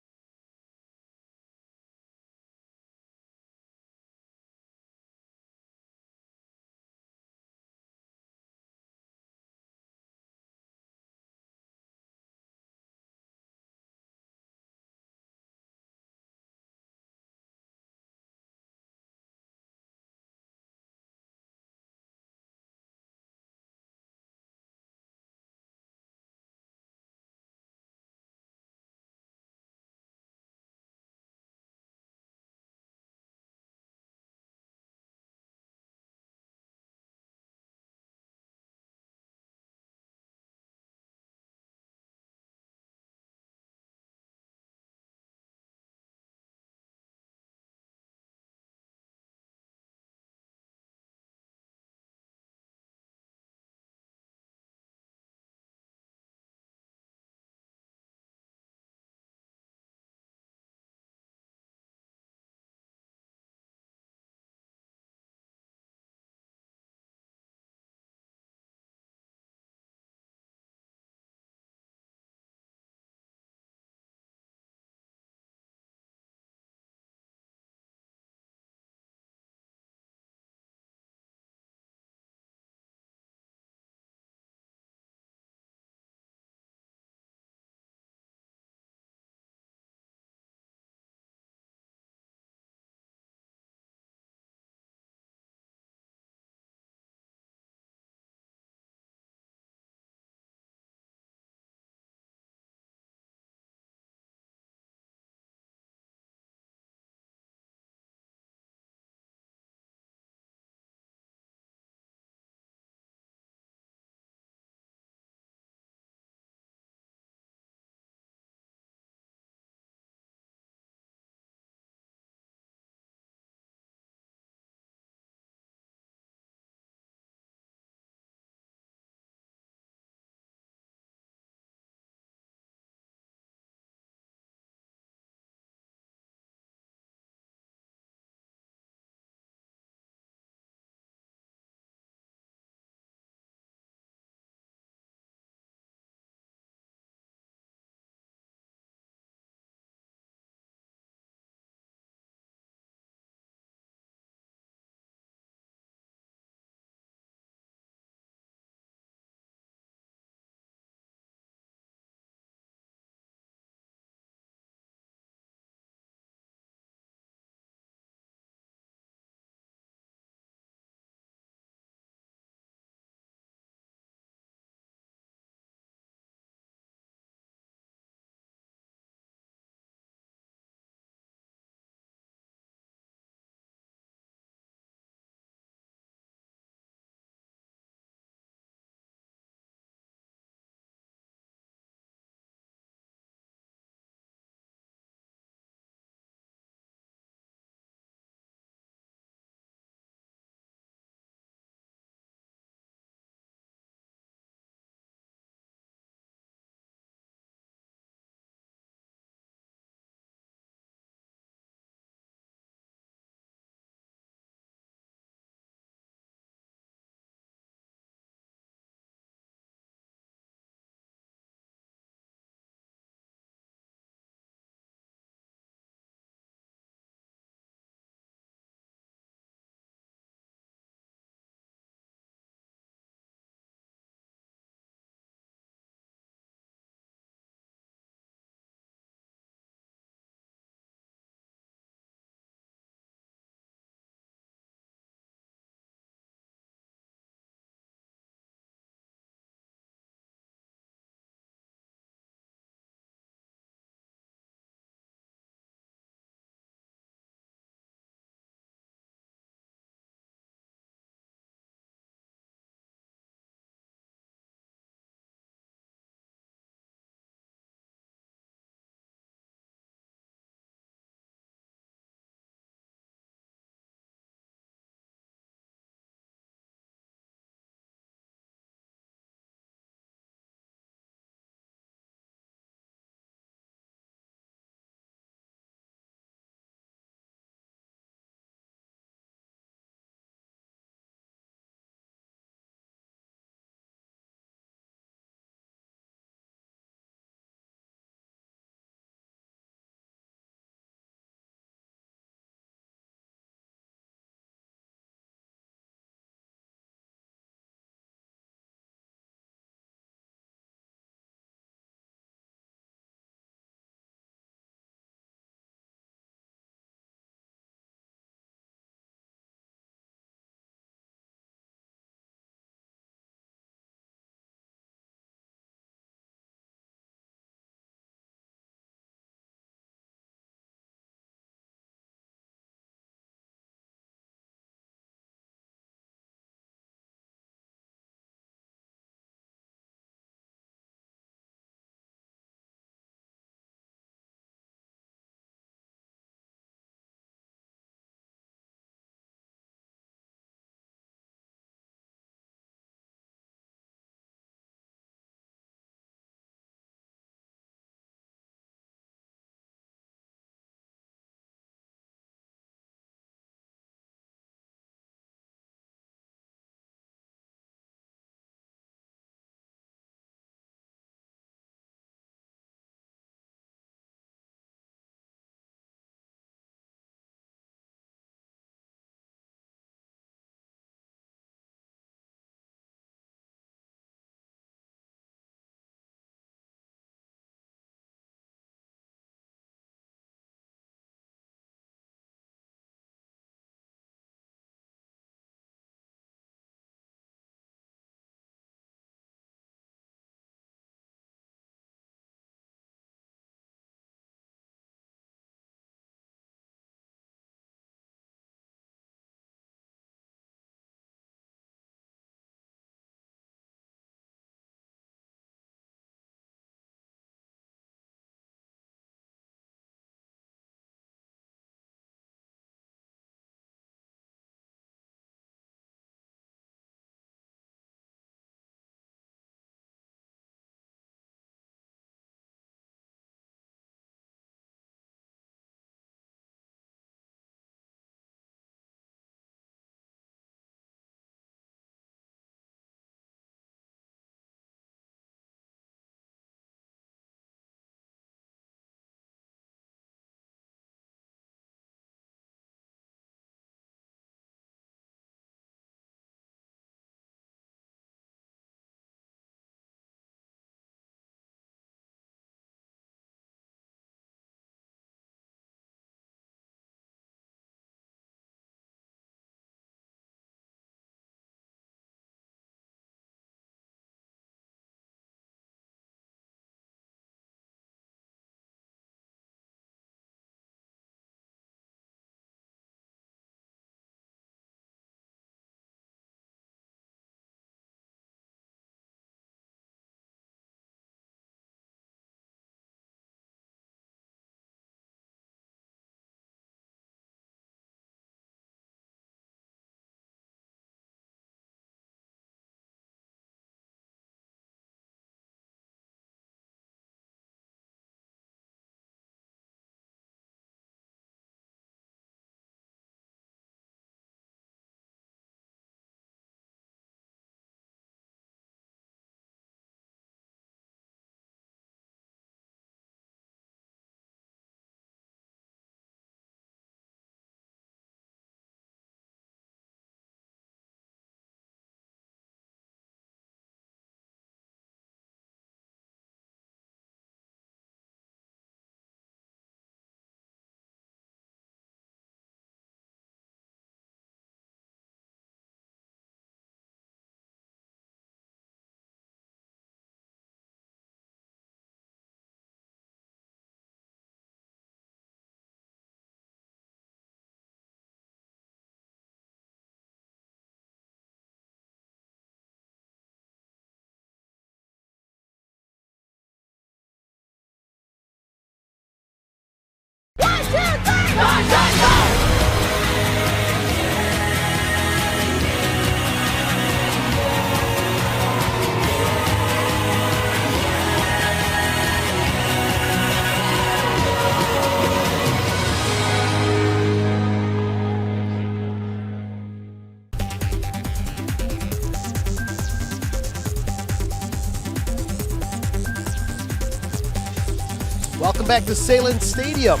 Welcome back to Sahlen Stadium.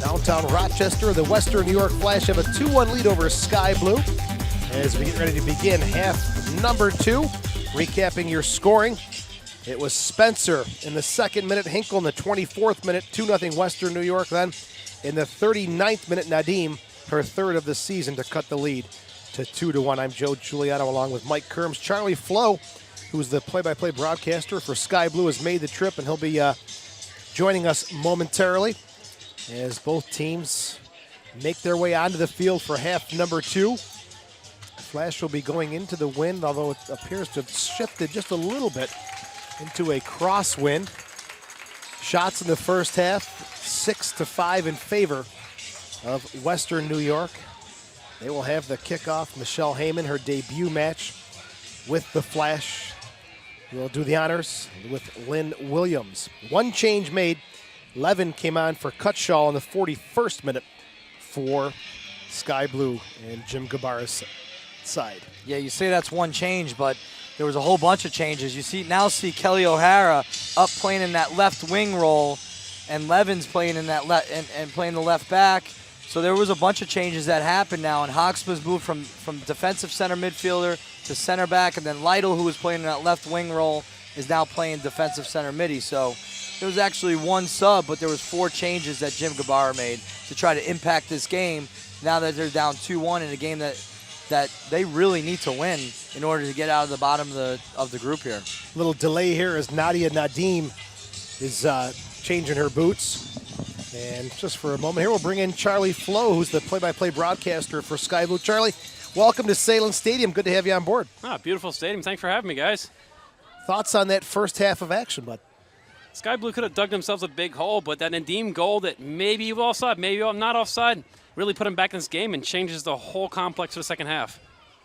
Downtown Rochester, the Western New York Flash have a 2-1 lead over Sky Blue as we get ready to begin half number 2. Recapping your scoring, it was Spencer in the 2nd minute, Hinkle in the 24th minute, 2-0 Western New York. Then in the 39th minute, Nadim, her 3rd of the season, to cut the lead to 2-1. I'm Joe Giuliano along with Mike Kerms. Charlie Flo, who's the play-by-play broadcaster for Sky Blue, has made the trip, and he'll be joining us momentarily as both teams make their way onto the field for half number 2. Flash will be going into the wind, although it appears to have shifted just a little bit into a crosswind. Shots in the first half, 6-5 in favor of Western New York. They will have the kickoff. Michelle Heyman, her debut match with the Flash, will do the honors with Lynn Williams. One change made. Levin came on for Cutshaw in the 41st minute for Sky Blue and Jim Gabarra's side. Yeah, you say that's one change, but there was a whole bunch of changes. You see Kelly O'Hara up playing in that left wing role, and Levin's playing in that and playing the left back. So there was a bunch of changes that happened now, and Hawksman's moved from defensive center midfielder to center back, and then Lytle, who was playing in that left wing role, is now playing defensive center midi. So there was actually one sub, but there was 4 changes that Jim Gabarra made to try to impact this game now that they're down 2-1 in a game that they really need to win in order to get out of the bottom of the group here. Little delay here as Nadia Nadim is changing her boots. And just for a moment here, we'll bring in Charlie Flo, who's the play-by-play broadcaster for Sky Blue. Charlie, welcome to Sahlen Stadium. Good to have you on board. Beautiful stadium. Thanks for having me, guys. Thoughts on that first half of action, bud? Sky Blue could have dug themselves a big hole, but that Nadim goal that maybe offside, maybe not offside, really put him back in this game and changes the whole complex for the second half.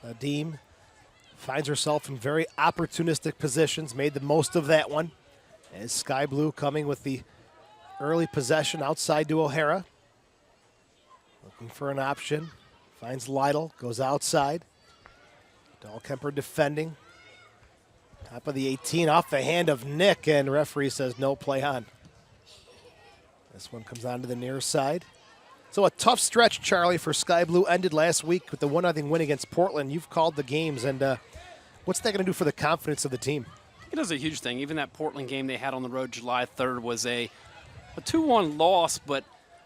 Nadim finds herself in very opportunistic positions, made the most of that one. As Sky Blue coming with the early possession outside to O'Hara. Looking for an option. Finds Lytle, goes outside. Dahlkemper defending. Top of the 18, off the hand of Nick, and referee says no, play on. This one comes onto the near side. So a tough stretch, Charlie, for Sky Blue ended last week with the 1-0 win against Portland. You've called the games, and what's that going to do for the confidence of the team? It is a huge thing. Even that Portland game they had on the road July 3rd was a 2-1 loss, but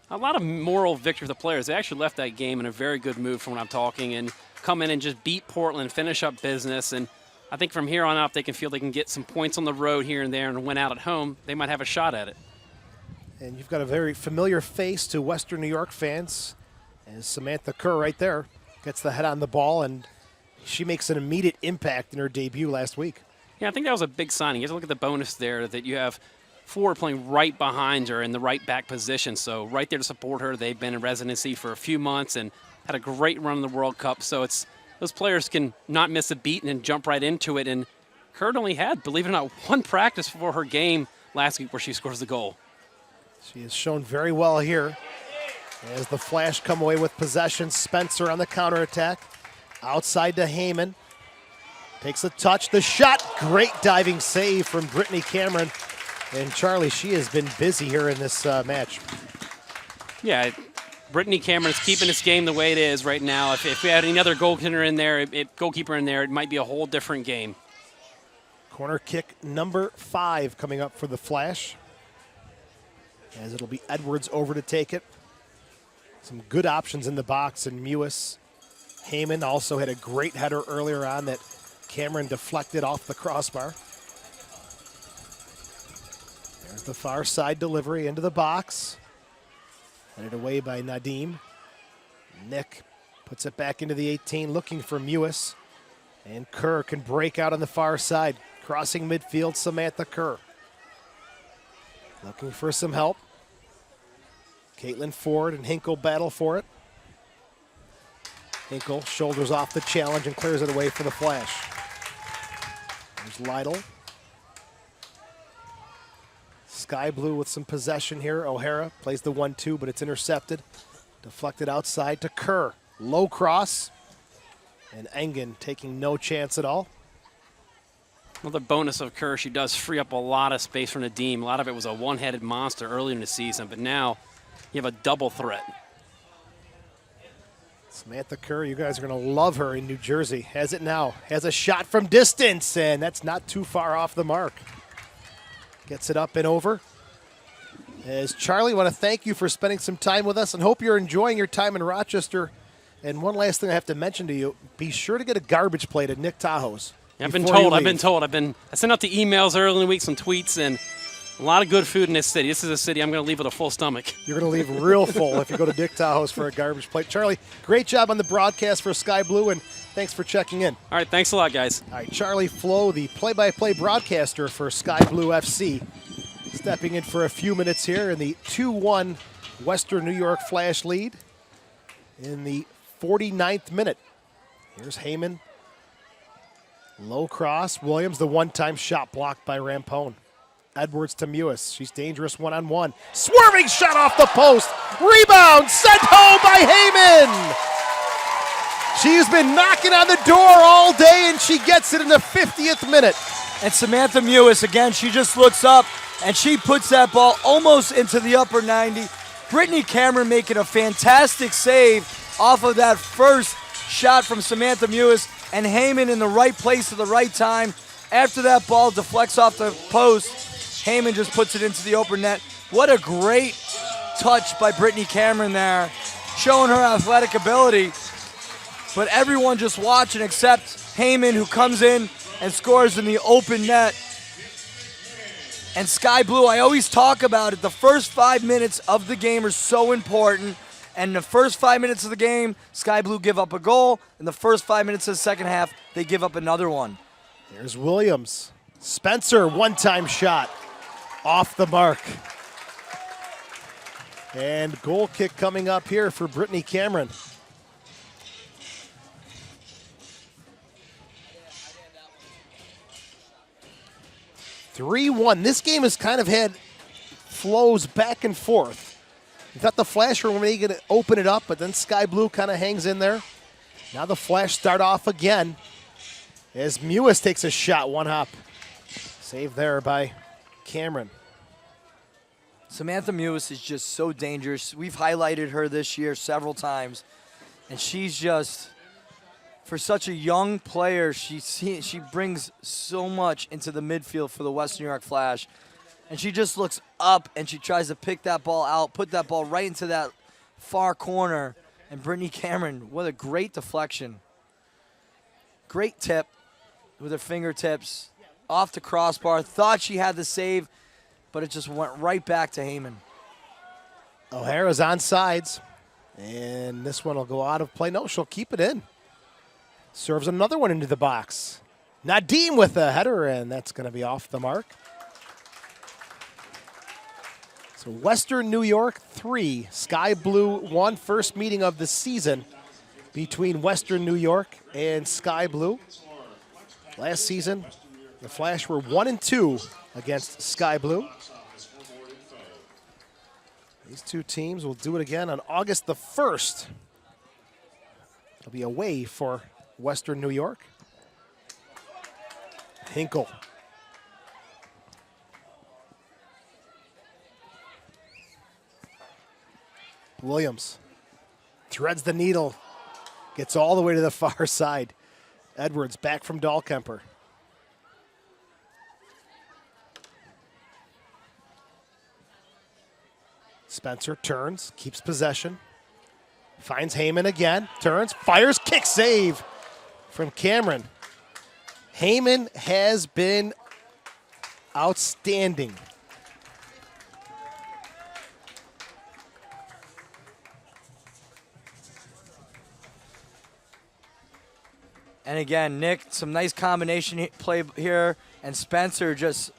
a lot of moral victory for the players. They actually left that game in a very good mood from what I'm talking and come in and just beat Portland, finish up business. And I think from here on out, they can feel they can get some points on the road here and there and win out at home. They might have a shot at it. And you've got a very familiar face to Western New York fans, as Samantha Kerr right there gets the head on the ball, and she makes an immediate impact in her debut last week. Yeah, I think that was a big signing. You have to look at the bonus there that you have forward playing right behind her in the right back position. So right there to support her. They've been in residency for a few months and had a great run in the World Cup. So it's those players can not miss a beat and jump right into it. And Kurt only had, believe it or not, 1 practice for her game last week where she scores the goal. She has shown very well here as the Flash come away with possession. Spencer on the counterattack. Outside to Heyman. Takes a touch. The shot. Great diving save from Brittany Cameron. And Charlie, she has been busy here in this match. Yeah, Brittany Cameron is keeping this game the way it is right now. If we had any other goalkeeper in there, it might be a whole different game. Corner kick number 5 coming up for the Flash, as it'll be Edwards over to take it. Some good options in the box, and Mewis. Heyman also had a great header earlier on that Cameron deflected off the crossbar. There's the far side delivery into the box. Headed away by Nadim. Nick puts it back into the 18, looking for Mewis. And Kerr can break out on the far side. Crossing midfield, Samantha Kerr. Looking for some help. Caitlin Ford and Hinkle battle for it. Hinkle shoulders off the challenge and clears it away for the Flash. There's Lytle. Sky Blue with some possession here. O'Hara plays the 1-2, but it's intercepted. Deflected outside to Kerr. Low cross. And Engen taking no chance at all. Well, the bonus of Kerr, she does free up a lot of space from Nadim. A lot of it was a one-headed monster earlier in the season, but now you have a double threat. Samantha Kerr, you guys are going to love her in New Jersey. Has it now. Has a shot from distance, and that's not too far off the mark. Gets it up and over. As Charlie, I want to thank you for spending some time with us and hope you're enjoying your time in Rochester. And one last thing I have to mention to you, be sure to get a garbage plate at Nick Tahoe's. Yeah, I've been told. I sent out the emails early in the week, some tweets, and a lot of good food in this city. This is a city I'm going to leave with a full stomach. You're going to leave real full if you go to Nick Tahoe's for a garbage plate. Charlie, great job on the broadcast for Sky Blue, and thanks for checking in. All right, thanks a lot, guys. All right, Charlie Flo, the play-by-play broadcaster for Sky Blue FC, stepping in for a few minutes here in the 2-1 Western New York Flash lead in the 49th minute. Here's Heyman. Low cross. Williams, the one-time shot blocked by Rampone. Edwards to Mewis. She's dangerous one-on-one. Swerving shot off the post. Rebound sent home by Heyman. She's been knocking on the door all day, and she gets it in the 50th minute. And Samantha Mewis, again, she just looks up, and she puts that ball almost into the upper 90. Brittany Cameron making a fantastic save off of that first shot from Samantha Mewis, and Heyman in the right place at the right time. After that ball deflects off the post, Heyman just puts it into the open net. What a great touch by Brittany Cameron there, showing her athletic ability. But everyone just watching except Heyman, who comes in and scores in the open net. And Sky Blue, I always talk about it, the first 5 minutes of the game are so important. And the first 5 minutes of the game, Sky Blue give up a goal. In the first 5 minutes of the second half, they give up another one. There's Williams. Spencer, one-time shot. Off the mark. And goal kick coming up here for Brittany Cameron. (3-1). This game has kind of had flows back and forth. You thought the Flash were going to open it up, but then Sky Blue kind of hangs in there. Now the Flash start off again as Mewis takes a shot, one hop. Saved there by Cameron. Samantha Mewis is just so dangerous. We've highlighted her this year several times, and she's just, for such a young player, she brings so much into the midfield for the Western New York Flash. And she just looks up and she tries to pick that ball out, put that ball right into that far corner. And Brittany Cameron, what a great deflection. Great tip with her fingertips off the crossbar. Thought she had the save, but it just went right back to Heyman. O'Hara's on sides. And this one will go out of play. No, she'll keep it in. Serves another one into the box. Nadim with a header, and that's going to be off the mark. So Western New York 3, Sky Blue 1, first meeting of the season between Western New York and Sky Blue. Last season, the Flash were 1-2 against Sky Blue. These two teams will do it again on August the 1st. It'll be away for Western New York. Hinkle. Williams threads the needle, gets all the way to the far side. Edwards back from Dahlkemper. Spencer turns, keeps possession. Finds Heyman again, turns, fires, kick save from Cameron. Heyman has been outstanding. And again, Nick, some nice combination play here, and Spencer just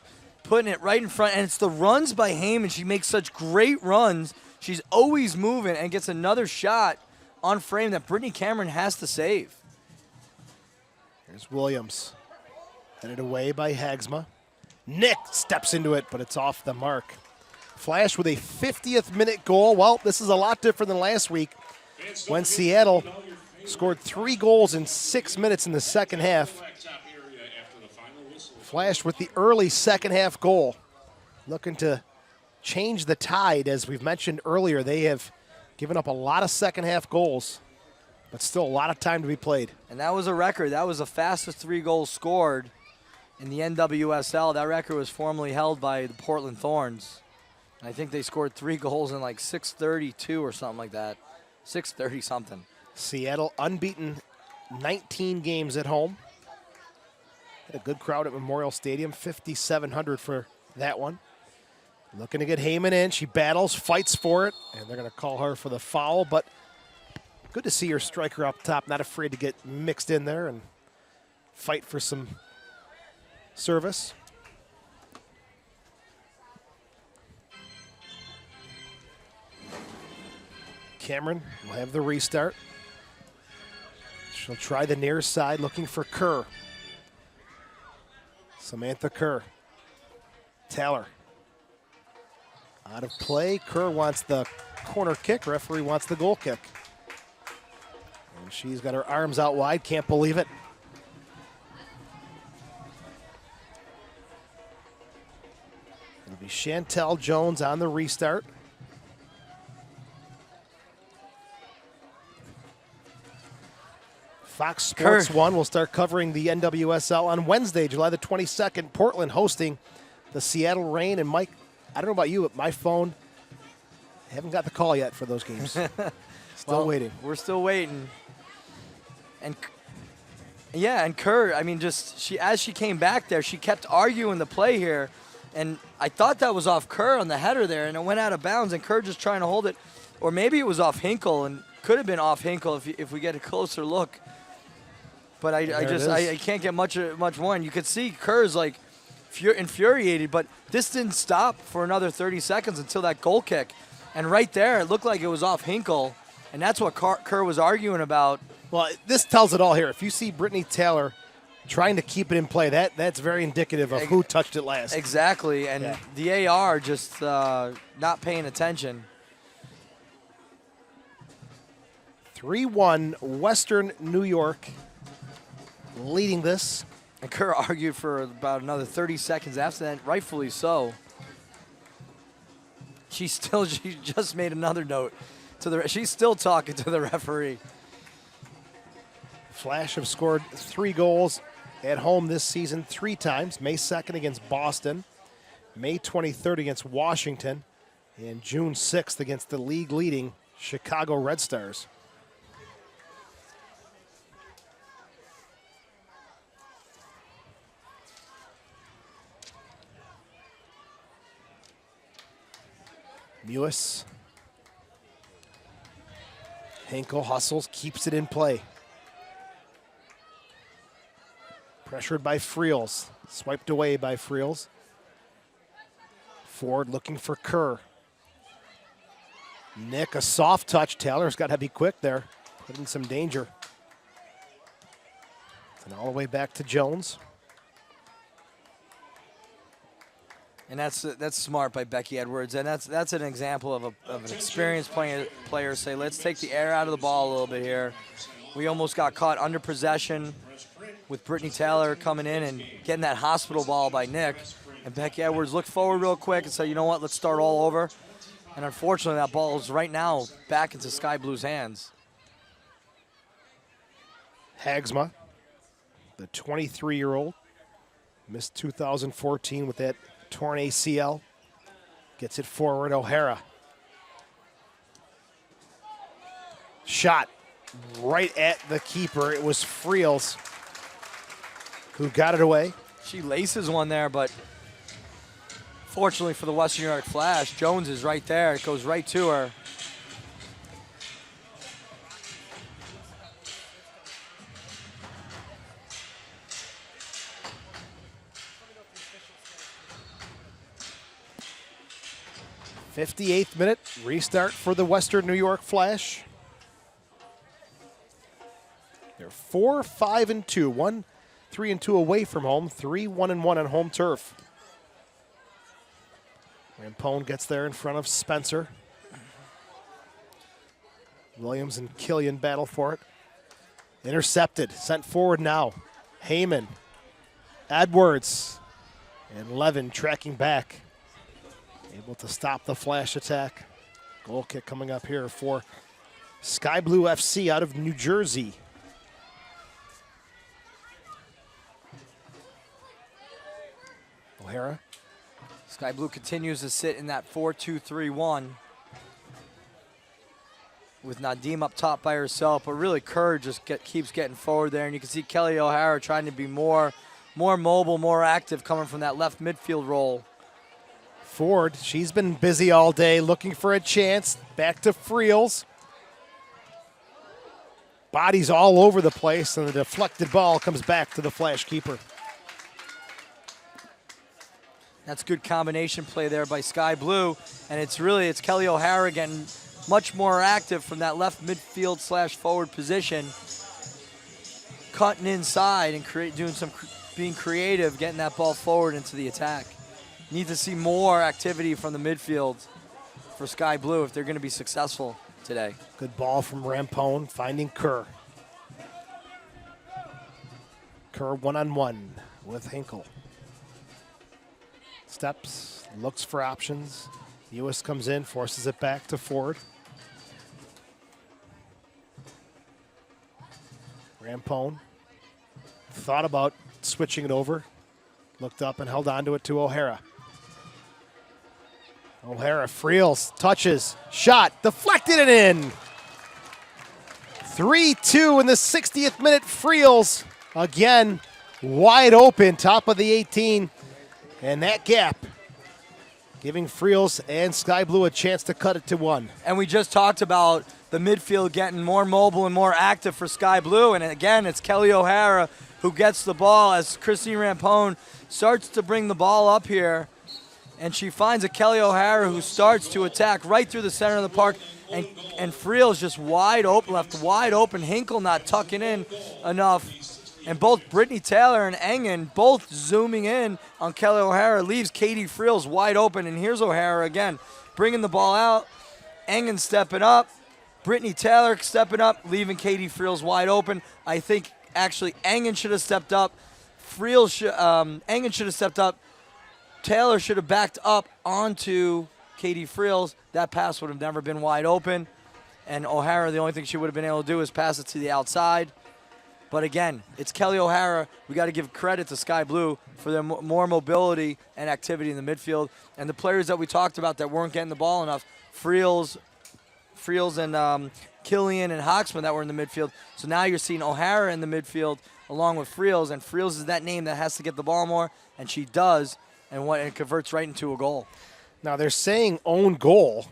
putting it right in front. And it's the runs by Heyman. She makes such great runs. She's always moving and gets another shot on frame that Brittany Cameron has to save. Here's Williams. Headed away by Hagsma. Nick steps into it, but it's off the mark. Flash with a 50th minute goal. Well, this is a lot different than last week when Seattle scored 3 goals in 6 minutes in the second half. Flash with the early second half goal. Looking to change the tide. As we've mentioned earlier, they have given up a lot of second half goals, but still a lot of time to be played. And that was a record. That was the fastest 3 goals scored in the NWSL. That record was formerly held by the Portland Thorns. And I think they scored 3 goals in like 6:32 or something like that. 6:30 something. Seattle unbeaten 19 games at home. Had a good crowd at Memorial Stadium, 5,700 for that one. Looking to get Heyman in. She battles, fights for it, and they're going to call her for the foul, but good to see her striker up top, not afraid to get mixed in there and fight for some service. Cameron will have the restart. She'll try the near side, looking for Kerr. Samantha Kerr. Taylor. Out of play. Kerr wants the corner kick. Referee wants the goal kick. And she's got her arms out wide. Can't believe it. It'll be Chantel Jones on the restart. Fox Sports Kerr. 1 will start covering the NWSL on Wednesday, July the 22nd. Portland hosting the Seattle Reign. And Mike, I don't know about you, but my phone, I haven't got the call yet for those games. Still waiting. We're still waiting. And yeah, and Kerr, I mean, just as she came back there, she kept arguing the play here. And I thought that was off Kerr on the header there, and it went out of bounds, and Kerr just trying to hold it. Or maybe it was off Hinkle, and could have been off Hinkle if we get a closer look. But I can't get much more. And you could see Kerr's like infuriated, but this didn't stop for another 30 seconds until that goal kick. And right there, it looked like it was off Hinkle, and that's what Kerr was arguing about. Well, this tells it all here. If you see Brittany Taylor trying to keep it in play, that's very indicative of who touched it last. Exactly, and the AR just not paying attention. 3-1 Western New York leading this. And Kerr argued for about another 30 seconds after that, rightfully so. She just made another note to she's still talking to the referee. Flash have scored 3 goals at home this season 3 times. May 2nd against Boston, May 23rd against Washington, and June 6th against the league-leading Chicago Red Stars. Mewis. Hinkle hustles, keeps it in play. Pressured by Friels. Swiped away by Friels. Ford looking for Kerr. Nick, a soft touch. Taylor's got to be quick there. Put in some danger. And all the way back to Jones. And that's smart by Becky Edwards, and that's an example of an experienced player. Say, let's take the air out of the ball a little bit here. We almost got caught under possession with Brittany Taylor coming in and getting that hospital ball by Nick. And Becky Edwards looked forward real quick and said, you know what, let's start all over. And unfortunately, that ball is right now back into Sky Blue's hands. Hagsma, the 23-year-old, missed 2014 with that torn ACL. Gets it forward, O'Hara. Shot right at the keeper. It was Friels who got it away. She laces one there, but fortunately for the Western New York Flash, Jones is right there. It goes right to her. '58th minute, restart for the Western New York Flash. They're 4-5-2, 1-3-2 away from home, 3-1-1 on home turf. Rampone gets there in front of Spencer. Williams and Killian battle for it. Intercepted, sent forward now. Heyman, Edwards, And Levin tracking back, able to stop the flash attack. Goal kick coming up here for Sky Blue FC out of New Jersey. O'Hara. Sky Blue continues to sit in that 4-2-3-1 with Nadim up top by herself, but really Kerr just keeps getting forward there, and you can see Kelly O'Hara trying to be more mobile, more active coming from that left midfield role. Ford, she's been busy all day looking for a chance. Back to Friels. Bodies all over the place, and the deflected ball comes back to the Flash keeper. That's good combination play there by Sky Blue, and it's Kelly O'Hara getting much more active from that left midfield / forward position, cutting inside and being creative, getting that ball forward into the attack. Need to see more activity from the midfield for Sky Blue if they're going to be successful today. Good ball from Rampone, finding Kerr. Kerr one-on-one with Hinkle. Steps, looks for options. Ewis comes in, forces it back to Ford. Rampone thought about switching it over, looked up and held onto it to O'Hara. O'Hara, Friels, touches, shot, deflected and in. 3-2 in the 60th minute. Friels again wide open, top of the 18. And that gap giving Friels and Sky Blue a chance to cut it to 1. And we just talked about the midfield getting more mobile and more active for Sky Blue. And again, it's Kelly O'Hara who gets the ball as Christine Rampone starts to bring the ball up here. And she finds a Kelly O'Hara who starts to attack right through the center of the park. And Friels just wide open, left wide open. Hinkle not tucking in enough. And both Brittany Taylor and Engen both zooming in on Kelly O'Hara leaves Katie Friels wide open. And here's O'Hara again, bringing the ball out. Engen stepping up. Brittany Taylor stepping up, leaving Katie Friels wide open. I think actually Engen should have stepped up. Engen should have stepped up. Taylor should have backed up onto Katie Friels. That pass would have never been wide open. And O'Hara, the only thing she would have been able to do is pass it to the outside. But again, it's Kelly O'Hara. We got to give credit to Sky Blue for their more mobility and activity in the midfield. And the players that we talked about that weren't getting the ball enough, Friels and Killian and Hoxman that were in the midfield. So now you're seeing O'Hara in the midfield along with Friels. And Friels is that name that has to get the ball more, and she does. And it converts right into a goal. Now they're saying own goal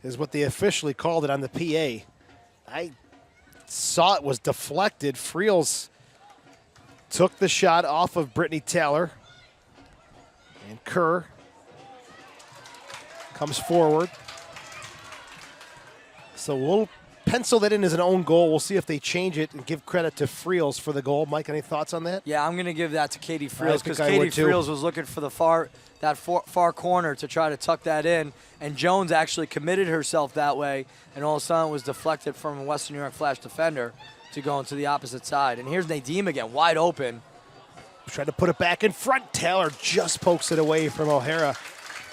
is what they officially called it on the PA. I saw it was deflected. Friels took the shot off of Brittany Taylor. And Kerr comes forward. So we'll pencil that in as an own goal. We'll see if they change it and give credit to Friels for the goal. Mike, any thoughts on that? Yeah, I'm going to give that to Katie Friels because Katie Friels was looking for the far corner to try to tuck that in, and Jones actually committed herself that way, and all of a sudden it was deflected from a Western New York Flash defender to go into the opposite side. And here's Nadim again, wide open. Tried to put it back in front. Taylor just pokes it away from O'Hara.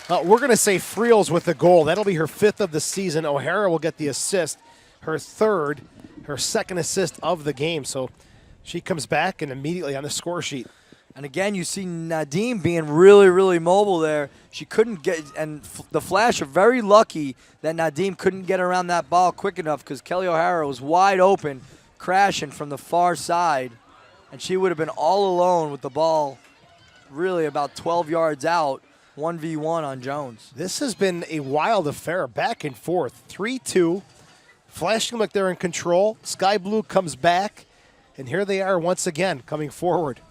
We're going to say Friels with the goal. That'll be her 5th of the season. O'Hara will get the assist, her second assist of the game. So she comes back and immediately on the score sheet. And again, you see Nadim being really, really mobile there. She couldn't get, and the Flash are very lucky that Nadim couldn't get around that ball quick enough because Kelly O'Hara was wide open, crashing from the far side. And she would have been all alone with the ball really about 12 yards out, 1v1 on Jones. This has been a wild affair, back and forth. 3-2. Flash look like they're in control. Sky Blue comes back, and here they are once again coming forward.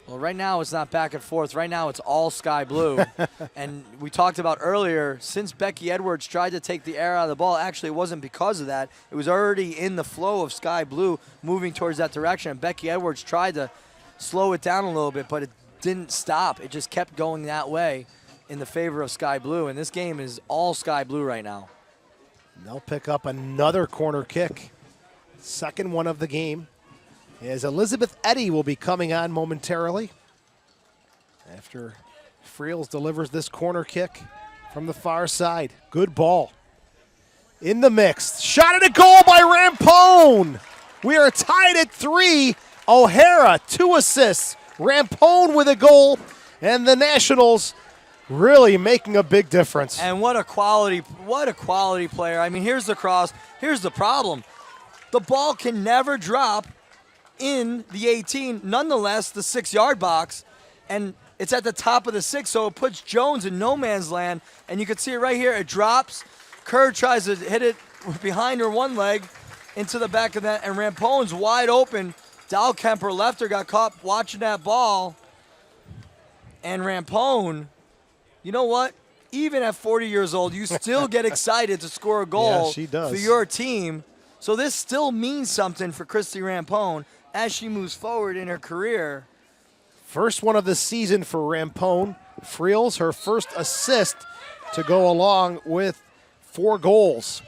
Well, right now it's not back and forth. Right now it's all Sky Blue. And we talked about earlier, since Becky Edwards tried to take the air out of the ball, actually it wasn't because of that. It was already in the flow of Sky Blue moving towards that direction. And Becky Edwards tried to slow it down a little bit, but it didn't stop. It just kept going that way in the favor of Sky Blue. And this game is all Sky Blue right now. They'll pick up another corner kick. Second one of the game. As Elizabeth Eddy will be coming on momentarily after Friels delivers this corner kick from the far side. Good ball. In the mix. Shot at a goal by Rampone. We are tied at 3. O'Hara, 2 assists. Rampone with a goal. And the Nationals really making a big difference. And what a quality player. I mean, here's the cross. Here's the problem. The ball can never drop in the 18, nonetheless, the 6-yard box. And it's at the top of the 6, so it puts Jones in no man's land. And you can see it right here. It drops. Kerr tries to hit it behind her one leg into the back of that, and Rampone's wide open. Dahlkemper left her, got caught watching that ball. And Rampone, you know what? Even at 40 years old, you still get excited to score a goal Yeah, she does. for your team. So this still means something for Christy Rampone as she moves forward in her career. First one of the season for Rampone. Friels, her first assist to go along with 4 goals.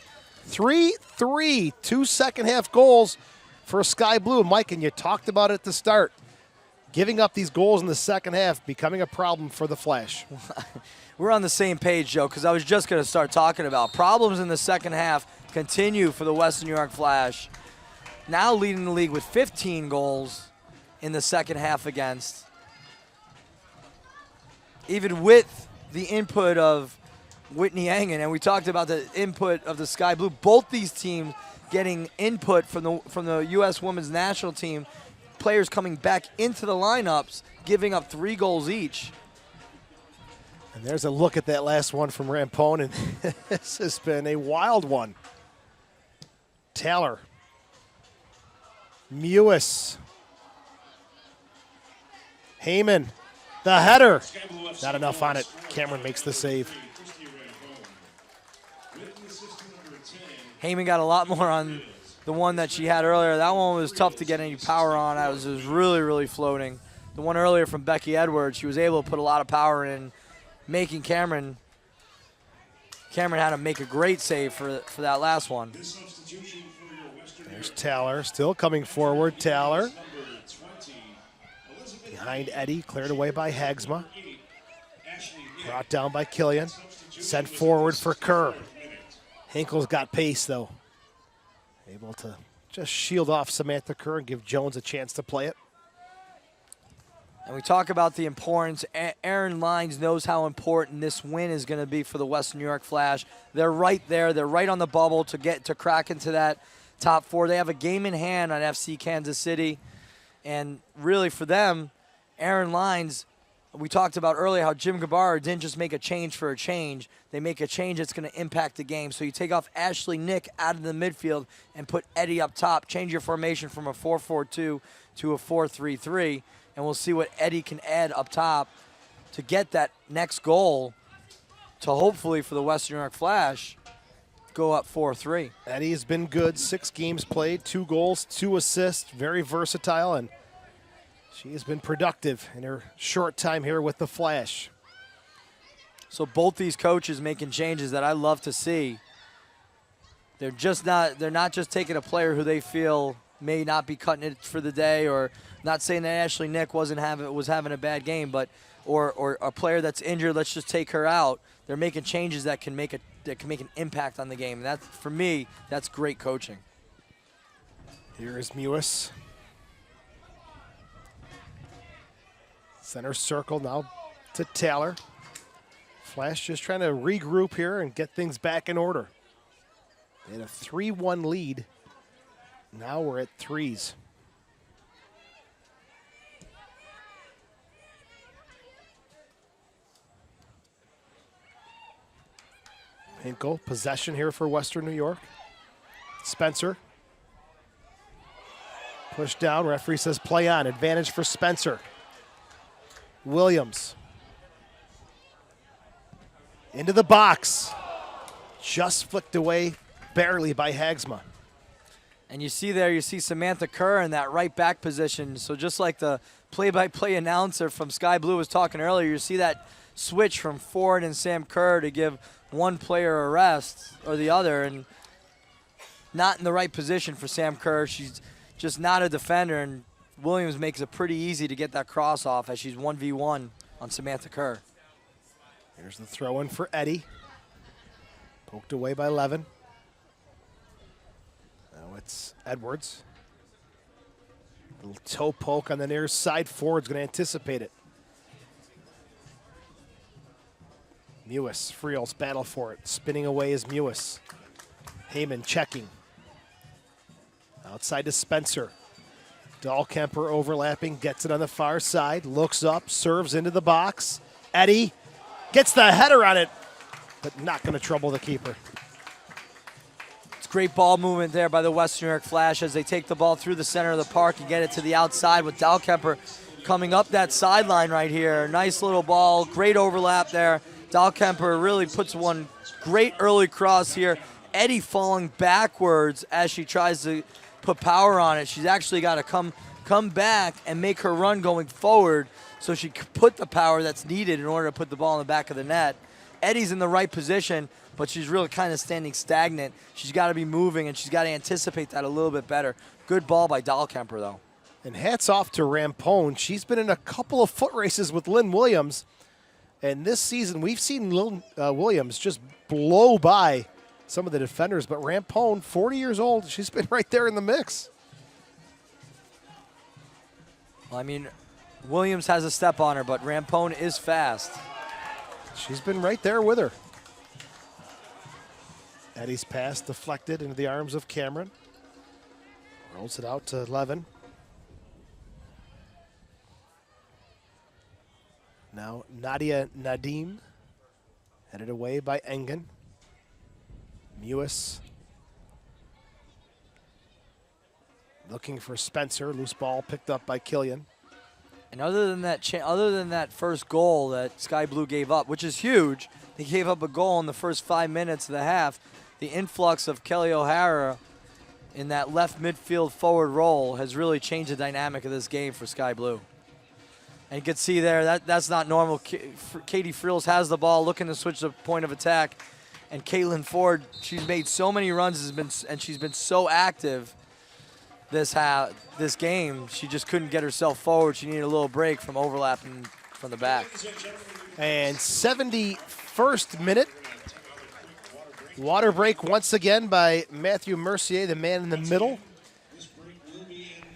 3-3, 2 second-half goals for Sky Blue. Mike, and you talked about it at the start. Giving up these goals in the second half, becoming a problem for the Flash. We're on the same page, Joe, because I was just going to start talking about problems in the second half continue for the Western New York Flash. Now leading the league with 15 goals in the second half against. Even with the input of Whitney Engen, and we talked about the input of the Sky Blue, both these teams getting input from the U.S. Women's National Team, players coming back into the lineups, giving up 3 goals each. And there's a look at that last one from Rampone, and this has been a wild one. Taylor. Mewis. Heyman. The header. Not enough on it. Cameron makes the save. Heyman got a lot more on the one that she had earlier. That one was tough to get any power on. It was really, really floating. The one earlier from Becky Edwards, she was able to put a lot of power in, making Cameron had to make a great save for that last one. There's Taylor still coming forward. Taylor behind Eddie, cleared away by Hagsma. Brought down by Killian. Sent forward for Kerr. Hinkle's got pace, though. Able to just shield off Samantha Kerr and give Jones a chance to play it. And we talk about the importance. Aaron Lines knows how important this win is going to be for the Western New York Flash. They're right there. They're right on the bubble to crack into that top 4. They have a game in hand on FC Kansas City. And really for them, Aaron Lines, we talked about earlier how Jim Gabarra didn't just make a change for a change. They make a change that's going to impact the game. So you take off Ashley Nick out of the midfield and put Eddie up top. Change your formation from a 4-4-2 to a 4-3-3. And we'll see what Eddie can add up top to get that next goal to hopefully for the Western New York Flash go up 4-3. Eddie has been good. 6 games played, 2 goals, 2 assists. Very versatile, and she has been productive in her short time here with the Flash. So both these coaches making changes that I love to see. They're not just taking a player who they feel may not be cutting it for the day, or not saying that Ashley Nick was having a bad game, but or a player that's injured, let's just take her out. They're making changes that can make an impact on the game. And that, for me, that's great coaching. Here is Mewis. Center circle now to Taylor. Flash just trying to regroup here and get things back in order. They had a 3-1 lead. Now we're at 3s. Hinkle, possession here for Western New York. Spencer. Push down, referee says play on. Advantage for Spencer. Williams. Into the box. Just flicked away barely by Hagsma. And you see Samantha Kerr in that right back position. So just like the play-by-play announcer from Sky Blue was talking earlier, you see that switch from Ford and Sam Kerr to give one player a rest or the other, and not in the right position for Sam Kerr. She's just not a defender, and Williams makes it pretty easy to get that cross off as she's 1v1 on Samantha Kerr. Here's the throw in for Eddie. Poked away by Levin. Now it's Edwards. Little toe poke on the near side. Ford's going to anticipate it. Mewis, Friels battle for it. Spinning away is Mewis. Heyman checking. Outside to Spencer. Dahlkemper overlapping, gets it on the far side, looks up, serves into the box. Eddie gets the header on it, but not going to trouble the keeper. It's great ball movement there by the Western New York Flash as they take the ball through the center of the park and get it to the outside with Dahlkemper coming up that sideline right here. Nice little ball, great overlap there. Dahlkemper really puts one great early cross here. Eddie falling backwards as she tries to put power on it. She's actually got to come back and make her run going forward so she can put the power that's needed in order to put the ball in the back of the net. Eddie's in the right position, but she's really kind of standing stagnant. She's got to be moving, and she's got to anticipate that a little bit better. Good ball by Dahlkemper, though. And hats off to Rampone. She's been in a couple of foot races with Lynn Williams, and this season we've seen Lynn Williams just blow by some of the defenders, but Rampone, 40 years old, she's been right there in the mix. Well, I mean, Williams has a step on her, but Rampone is fast. She's been right there with her. Eddie's pass deflected into the arms of Cameron. Rolls it out to Levin. Now Nadia Nadim, headed away by Engen. Mewis looking for Spencer. Loose ball picked up by Killian. And other than that first goal that Sky Blue gave up, which is huge, they gave up a goal in the first 5 minutes of the half. The influx of Kelly O'Hara in that left midfield forward role has really changed the dynamic of this game for Sky Blue. And you can see there that's not normal. Katie Friels has the ball, looking to switch the point of attack. And Caitlin Ford, she's made so many runs, and she's been so active this game. She just couldn't get herself forward. She needed a little break from overlapping from the back. And 71st minute. Water break once again by Matthew Mercier, the man in the middle.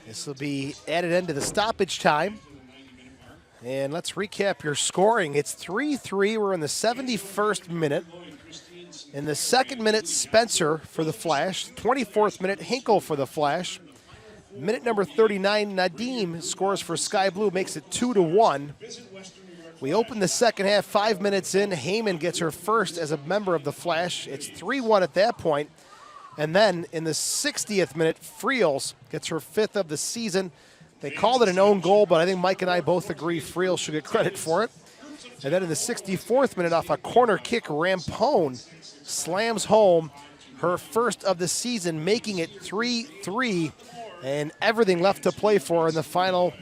This will be added into the stoppage time. And let's recap your scoring. It's 3-3. We're in the 71st minute. In the second minute, Spencer for the Flash. 24th minute, Hinkle for the Flash. Minute number 39, Nadim scores for Sky Blue, makes it 2-1. We open the second half 5 minutes in. Heyman gets her first as a member of the Flash. It's 3-1 at that point. And then in the 60th minute, Friels gets her fifth of the season. They called it an own goal, but I think Mike and I both agree Friels should get credit for it. And then in the 64th minute, off a corner kick, Rampone slams home her first of the season, making it 3-3, and everything left to play for in the final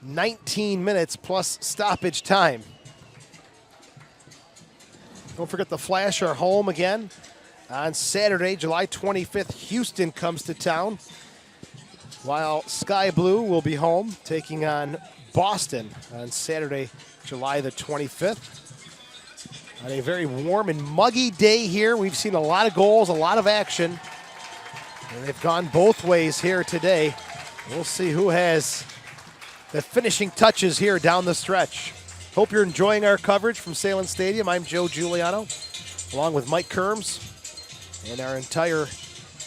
19 minutes plus stoppage time. Don't forget the Flash are home again on Saturday, July 25th. Houston comes to town, while Sky Blue will be home taking on Boston on Saturday, July the 25th. On a very warm and muggy day here. We've seen a lot of goals, a lot of action, and they've gone both ways here today. We'll see who has the finishing touches here down the stretch. Hope you're enjoying our coverage from Sahlen Stadium. I'm Joe Giuliano, along with Mike Kerms and our entire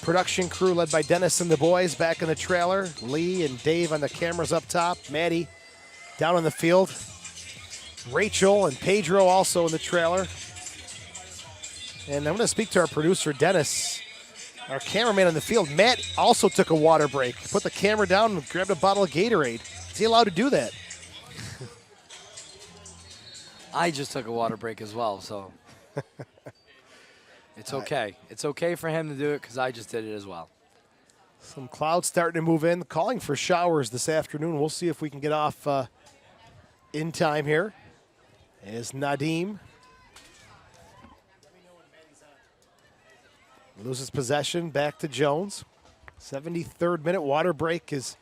production crew led by Dennis and the boys back in the trailer. Lee and Dave on the cameras up top. Maddie down on the field. Rachel and Pedro also in the trailer. And I'm going to speak to our producer, Dennis, our cameraman on the field. Matt also took a water break. Put the camera down and grabbed a bottle of Gatorade. Is he allowed to do that? I just took a water break as well, so it's okay. It's okay for him to do it because I just did it as well. Some clouds starting to move in, calling for showers this afternoon. We'll see if we can get off in time here. As Nadim loses possession, back to Jones. 73rd minute water break is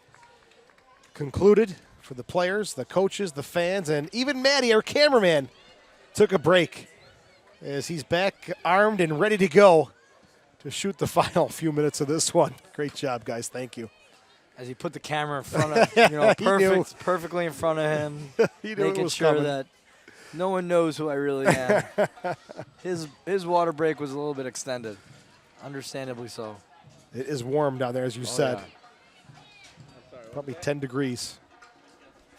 concluded for the players, the coaches, the fans, and even Maddie, our cameraman, took a break. as he's back armed and ready to go to shoot the final few minutes of this one. Great job, guys. Thank you. As he put the camera in front of, perfectly in front of him, He knew it making was sure coming. that no one knows who I really am. His water break was a little bit extended, understandably so. It is warm down there, as you said. Yeah. Probably 10 degrees.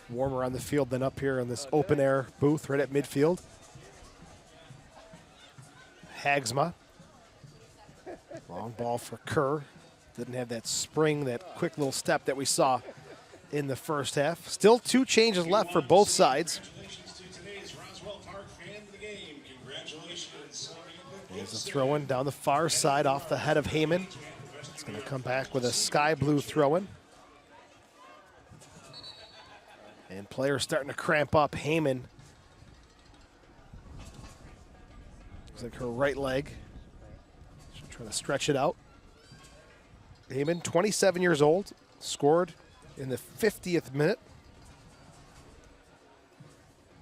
Warmer on the field than up here in this open air booth right at midfield. Hagsma. Long ball for Kerr. Didn't have that spring, that quick little step that we saw in the first half. Still 2 changes left for both sides. There's a throw-in down the far side off the head of Heyman. It's going to come back with a sky blue throw-in. And players starting to cramp up. Heyman. Looks like her right leg. She's trying to stretch it out. Heyman, 27 years old, scored in the 50th minute.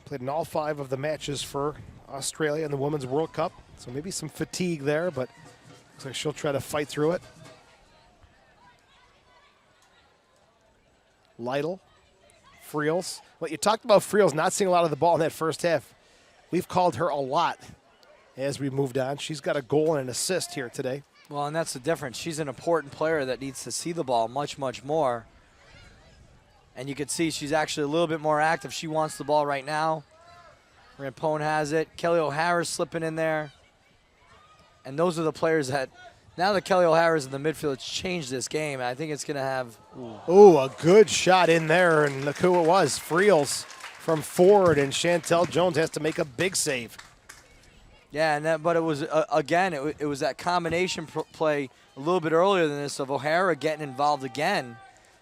Played in all 5 of the matches for Australia in the Women's World Cup. So maybe some fatigue there, but looks like she'll try to fight through it. Lytle, Friels. Well, you talked about Friels not seeing a lot of the ball in that first half. We've called her a lot as we moved on. She's got a goal and an assist here today. Well, and that's the difference. She's an important player that needs to see the ball much, much more. And you can see she's actually a little bit more active. She wants the ball right now. Rampone has it. Kelly O'Hara's slipping in there. And those are the players that, now that Kelly O'Hara's in the midfield, it's changed this game. I think it's going to have... Ooh, a good shot in there, and look who it was. Friels from forward, and Chantel Jones has to make a big save. Yeah, and but it was, again, it was that combination play a little bit earlier than this of O'Hara getting involved again.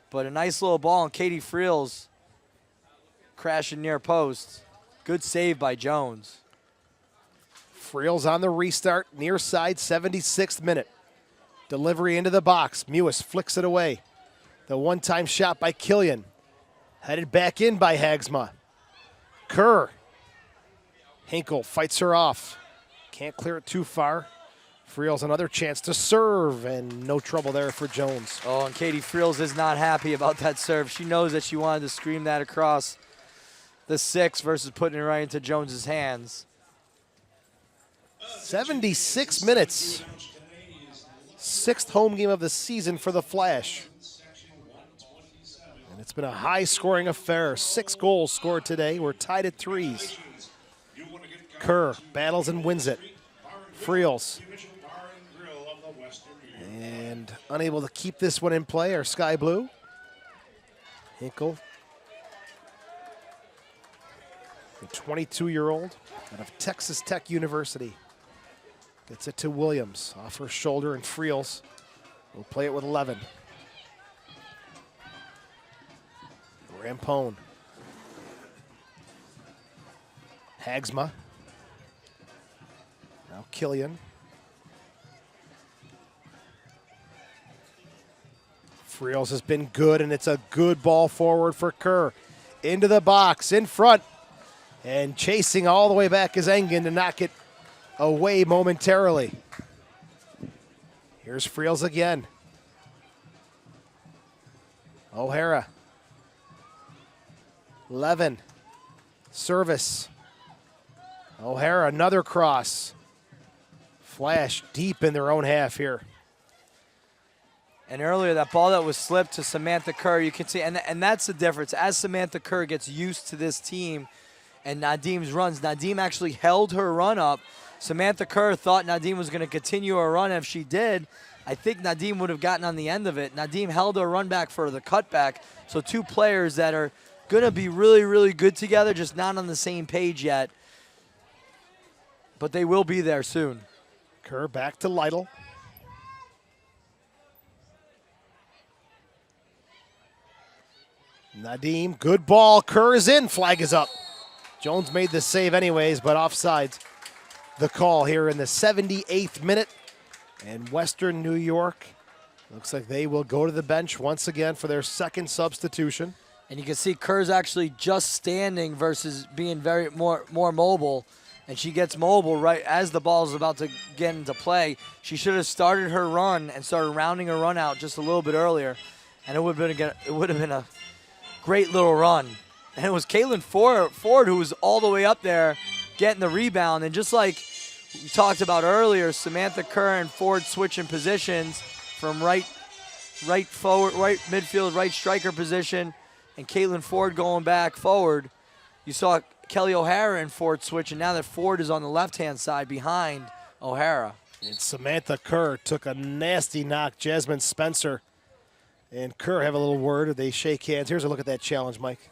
But a nice little ball, and Katie Friels crashing near post. Good save by Jones. Friels on the restart, near side, 76th minute. Delivery into the box. Mewis flicks it away. The one-time shot by Killian. Headed back in by Hagsma. Kerr. Hinkle fights her off. Can't clear it too far. Friels another chance to serve, and no trouble there for Jones. Oh, and Katie Friels is not happy about that serve. She knows that she wanted to scream that across the 6 versus putting it right into Jones's hands. 76 minutes. 6th home game of the season for the Flash. And it's been a high-scoring affair. 6 goals scored today. We're tied at 3s. Kerr battles and wins it. Friels. And unable to keep this one in play are Sky Blue. Hinkle. A 22-year-old out of Texas Tech University. Gets it to Williams off her shoulder, and Friels will play it with 11. Rampone. Hagsma. Now Killian. Friels has been good, and it's a good ball forward for Kerr. Into the box, in front. And chasing all the way back is Engen to knock it away momentarily. Here's Friels again. O'Hara. Levin. Service. O'Hara, another cross. Flash deep in their own half here. And earlier, that ball that was slipped to Samantha Kerr, you can see, and that's the difference. As Samantha Kerr gets used to this team and Nadim's runs, Nadim actually held her run up. Samantha Kerr thought Nadim was going to continue her run. If she did, I think Nadim would have gotten on the end of it. Nadim held her run back for the cutback. So 2 players that are going to be really, really good together, just not on the same page yet. But they will be there soon. Kerr back to Lytle. Nadim, good ball. Kerr is in. Flag is up. Jones made the save anyways, but offsides. The call here in the 78th minute. And Western New York looks like they will go to the bench once again for their 2nd substitution. And you can see Kerr's actually just standing versus being very more mobile. and she gets mobile right as the ball is about to get into play. She should have started her run and started rounding her run out just a little bit earlier, and it would have been a great little run. And it was Caitlin Ford who was all the way up there getting the rebound. And just like we talked about earlier, Samantha Kerr and Ford switching positions from right forward, right midfield, right striker position, and Caitlin Ford going back forward. You saw Kelly O'Hara and Ford switch, and now that Ford is on the left-hand side behind O'Hara. And Samantha Kerr took a nasty knock. Jasmine Spencer and Kerr have a little word. They shake hands. Here's a look at that challenge, Mike.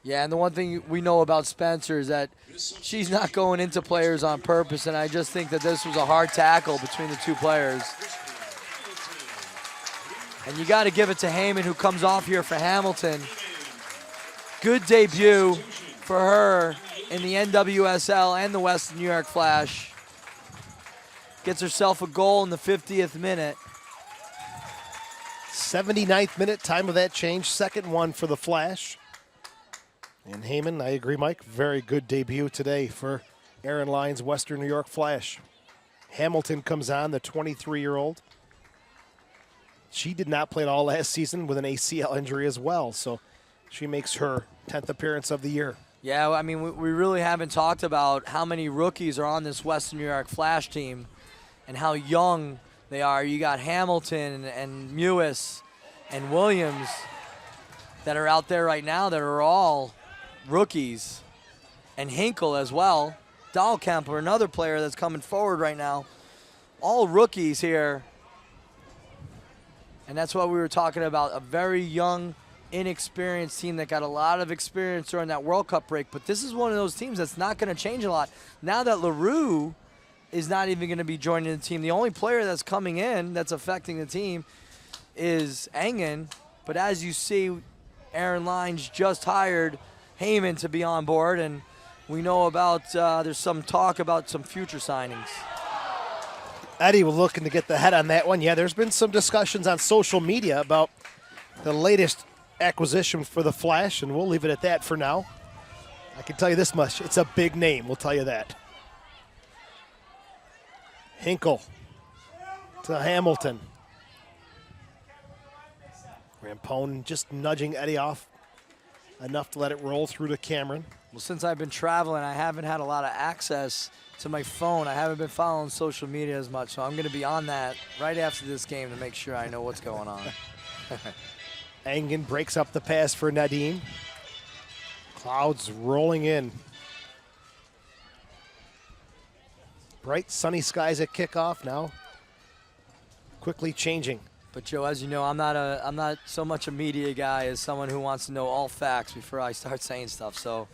Yeah, and the one thing we know about Spencer is that she's not going into players on purpose, and I just think that this was a hard tackle between the two players. And you got to give it to Heyman, who comes off here for Hamilton. Good debut for her in the NWSL and the Western New York Flash. Gets herself a goal in the 50th minute. 79th minute, time of that change. Second one for the Flash. And Heyman, I agree, Mike, very good debut today for Aaron Lyons' Western New York Flash. Hamilton comes on, the 23-year-old. She did not play at all last season with an ACL injury as well, so she makes her 10th appearance of the year. Yeah, I mean, we really haven't talked about how many rookies are on this Western New York Flash team and how young they are. You got Hamilton and Mewis and Williams that are out there right now that are all rookies, and Hinkle as well. Dahlkemper, another player that's coming forward right now. All rookies here. And that's what we were talking about, a very young, inexperienced team that got a lot of experience during that World Cup break. But this is one of those teams that's not going to change a lot. Now that LaRue is not even going to be joining the team, the only player that's coming in that's affecting the team is Engen. But as you see, Aaron Lyons just hired Heyman to be on board, and we know about there's some talk about some future signings. Eddie, we're looking to get the head on that one. Yeah, there's been some discussions on social media about the latest acquisition for the Flash, and we'll leave it at that for now. I can tell you this much. It's a big name, we'll tell you that. Hinkle to Hamilton. Rampone just nudging Eddie off enough to let it roll through to Cameron. Well, since I've been traveling, I haven't had a lot of access to my phone. I haven't been following social media as much, so I'm going to be on that right after this game to make sure I know what's going on. Engen breaks up the pass for Nadine. Clouds rolling in. Bright sunny skies at kickoff now. Quickly changing. But Joe, as you know, I'm not so much a media guy as someone who wants to know all facts before I start saying stuff. So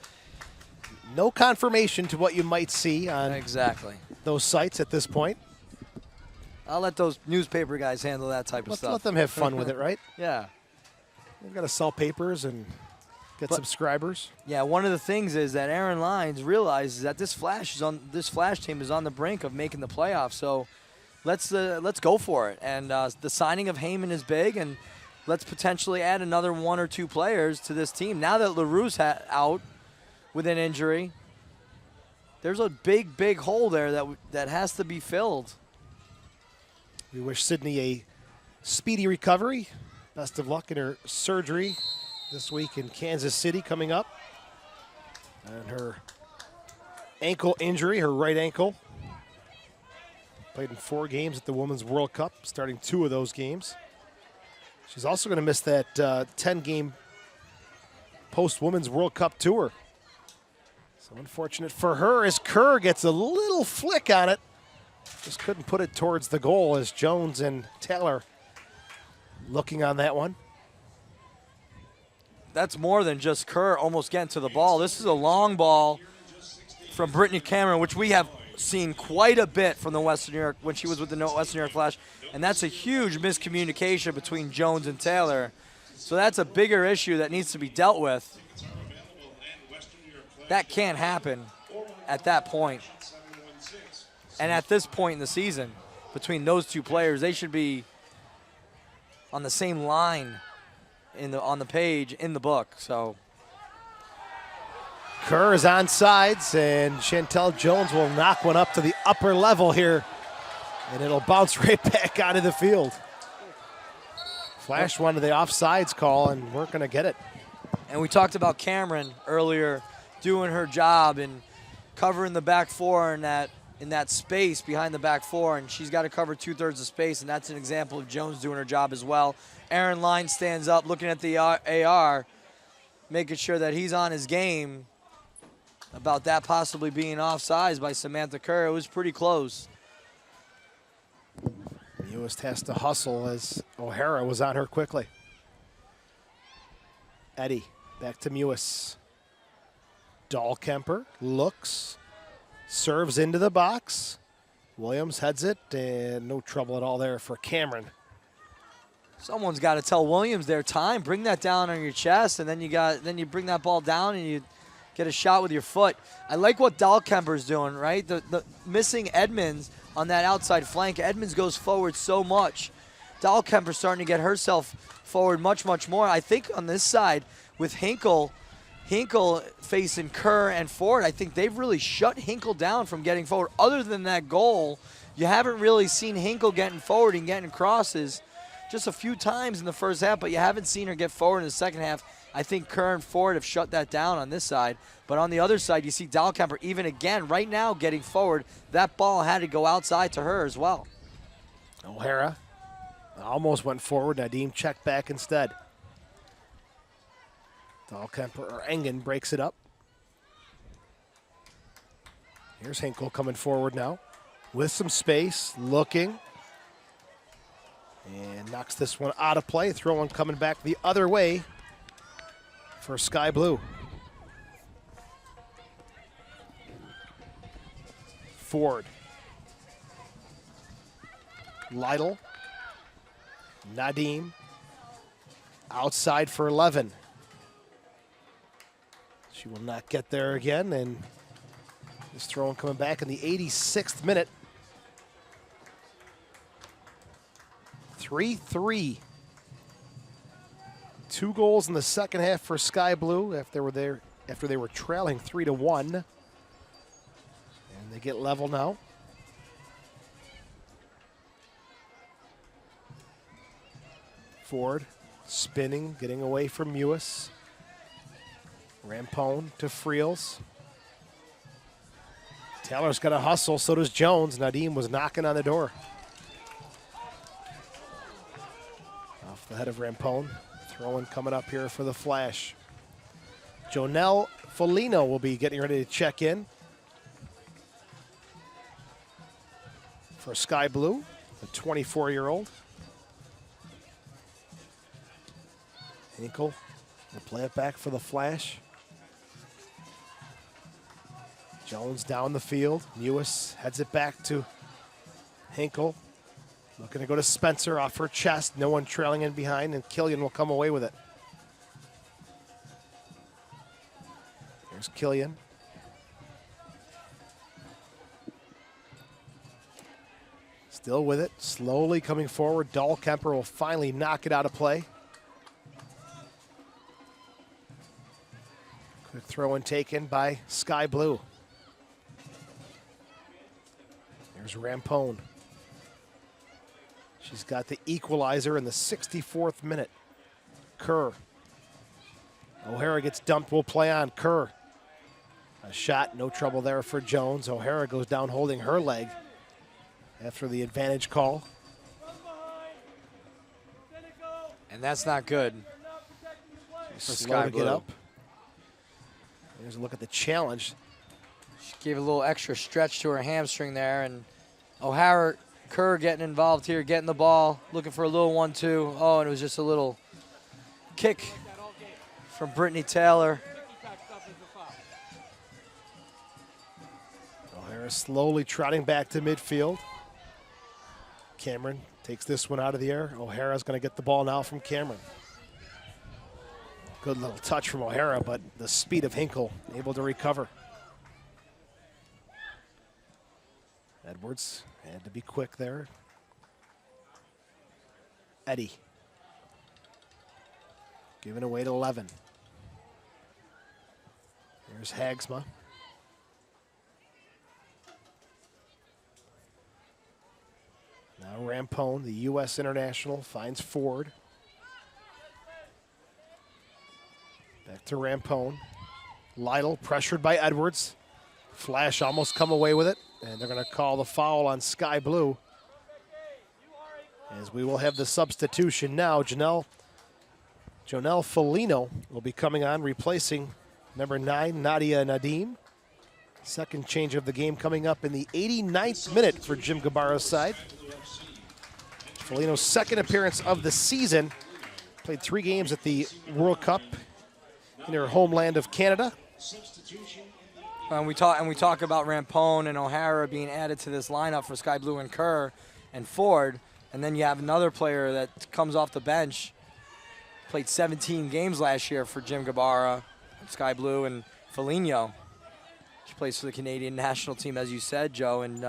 no confirmation to what you might see on exactly those sites at this point. I'll let those newspaper guys handle that type of stuff. Let them have fun with it, right? Yeah. They've got to sell papers and get subscribers. Yeah, one of the things is that Aaron Lyons realizes that this Flash team is on the brink of making the playoffs. So let's go for it. And the signing of Heyman is big, and let's potentially add another one or two players to this team. Now that LaRue's out with an injury, there's a big hole there that has to be filled. We wish Sydney a speedy recovery. Best of luck in her surgery this week in Kansas City coming up. And her ankle injury, her right ankle. Played in 4 games at the Women's World Cup, starting 2 of those games. She's also going to miss that 10-game post-Women's World Cup tour. So unfortunate for her as Kerr gets a little flick on it. Just couldn't put it towards the goal as Jones and Taylor looking on that one. That's more than just Kerr almost getting to the ball. This is a long ball from Brittany Cameron, which we have seen quite a bit from the Western New York when she was with the Western New York Flash. And that's a huge miscommunication between Jones and Taylor. So that's a bigger issue that needs to be dealt with. That can't happen at that point. And at this point in the season, between those two players, they should be on the same line on the page in the book. So Kerr is on sides, and Chantel Jones will knock one up to the upper level here, and it'll bounce right back onto the field. Flash wanted the offsides call and weren't going to get it. And we talked about Cameron earlier doing her job and covering the back four in that space behind the back four, and she's got to cover 2/3 of space, and that's an example of Jones doing her job as well. Aaron Line stands up looking at the AR, making sure that he's on his game about that possibly being offsides by Samantha Kerr. It was pretty close. Mewis has to hustle as O'Hara was on her quickly. Eddie back to Mewis. Dahlkemper looks, serves into the box. Williams heads it, and no trouble at all there for Cameron. Someone's got to tell Williams their time. Bring that down on your chest, and then you bring that ball down and you get a shot with your foot. I like what Dahlkemper's doing, right? The missing Edmonds on that outside flank. Edmonds goes forward so much. Dahlkemper's starting to get herself forward much, much more. I think on this side with Hinkle facing Kerr and Ford, I think they've really shut Hinkle down from getting forward. Other than that goal, you haven't really seen Hinkle getting forward and getting crosses just a few times in the first half, but you haven't seen her get forward in the second half. I think Kerr and Ford have shut that down on this side. But on the other side, you see Dahlkemper even again right now getting forward. That ball had to go outside to her as well. O'Hara almost went forward. Nadim checked back instead. Dahlkemper or Engen breaks it up. Here's Hinkle coming forward now with some space, looking. And knocks this one out of play. Throw one coming back the other way for Sky Blue. Ford. Lytle. Nadim. Outside for 11. She will not get there again, and this throw one coming back in the 86th minute. 3-3. 2 goals in the second half for Sky Blue after they were trailing 3-1. And they get level now. Ford spinning, getting away from Mewis. Rampone to Friels. Taylor's got to hustle, so does Jones. Nadim was knocking on the door. Off the head of Rampone. Throwing coming up here for the Flash. Jonelle Folino will be getting ready to check in for Sky Blue, the 24-year-old. Hinkle will play it back for the Flash. Jones down the field. Mewis heads it back to Hinkle. Looking to go to Spencer off her chest. No one trailing in behind, and Killian will come away with it. There's Killian. Still with it, slowly coming forward. Dahlkemper will finally knock it out of play. Quick throw and taken by Sky Blue. There's Rampone. She's got the equalizer in the 64th minute. Kerr. O'Hara gets dumped, will play on Kerr. A shot, no trouble there for Jones. O'Hara goes down holding her leg after the advantage call. And that's not good for Sky Sky Blue. Blue. Get up. Here's a look at the challenge. She gave a little extra stretch to her hamstring there, and O'Hara, Kerr getting involved here, getting the ball, looking for a little 1-2. Oh, and it was just a little kick from Brittany Taylor. O'Hara slowly trotting back to midfield. Cameron takes this one out of the air. O'Hara's going to get the ball now from Cameron. Good little touch from O'Hara, but the speed of Hinkle able to recover. Edwards had to be quick there. Eddie. Giving away to 11. There's Hagsma. Now Rampone, the U.S. international, finds Ford. Back to Rampone. Lytle pressured by Edwards. Flash almost come away with it, and they're going to call the foul on Sky Blue. As we will have the substitution now. Jonelle Foligno will be coming on, replacing number 9, Nadia Nadim. Second change of the game coming up in the 89th minute for Jim Gabarra's side. Foligno's second appearance of the season. Played 3 games at the World Cup in her homeland of Canada. And we talk about Rampone and O'Hara being added to this lineup for Sky Blue and Kerr and Ford. And then you have another player that comes off the bench, played 17 games last year for Jim Gabarra, Sky Blue, and Foligno. She plays for the Canadian national team, as you said, Joe, and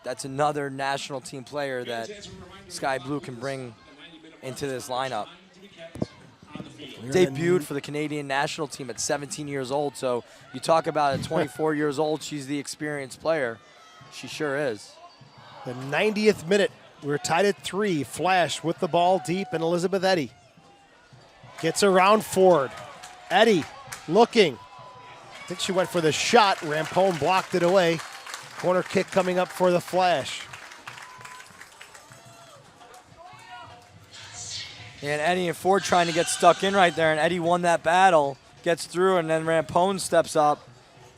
that's another national team player that Sky Blue can bring into this lineup. Debuted for the Canadian national team at 17 years old, so you talk about at 24 years old, she's the experienced player. She sure is. The 90th minute. We're tied at 3. Flash with the ball deep, and Elizabeth Eddy gets around Ford. Eddy looking. I think she went for the shot. Rampone blocked it away. Corner kick coming up for the Flash. And Eddy and Ford trying to get stuck in right there, and Eddy won that battle, gets through, and then Rampone steps up.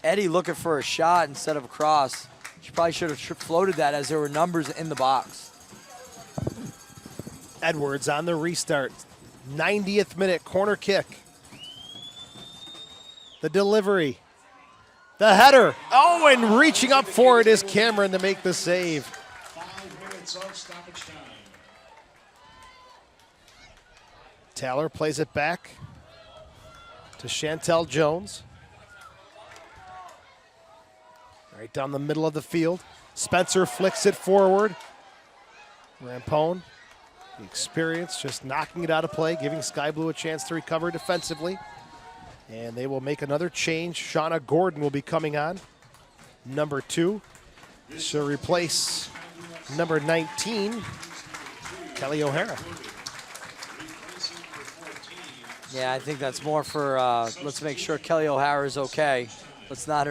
Eddy looking for a shot instead of a cross. She probably should have floated that as there were numbers in the box. Edwards on the restart. 90th minute, corner kick. The delivery. The header. Oh, and reaching up for it is Cameron to make the save. 5 minutes of stoppage time. Taylor plays it back to Chantel Jones. Right down the middle of the field. Spencer flicks it forward. Rampone, the experience, just knocking it out of play, giving Sky Blue a chance to recover defensively. And they will make another change. Shauna Gordon will be coming on. Number 2. She'll replace number 19, Kelly O'Hara. Yeah, I think that's more for let's make sure Kelly O'Hara is okay. Let's not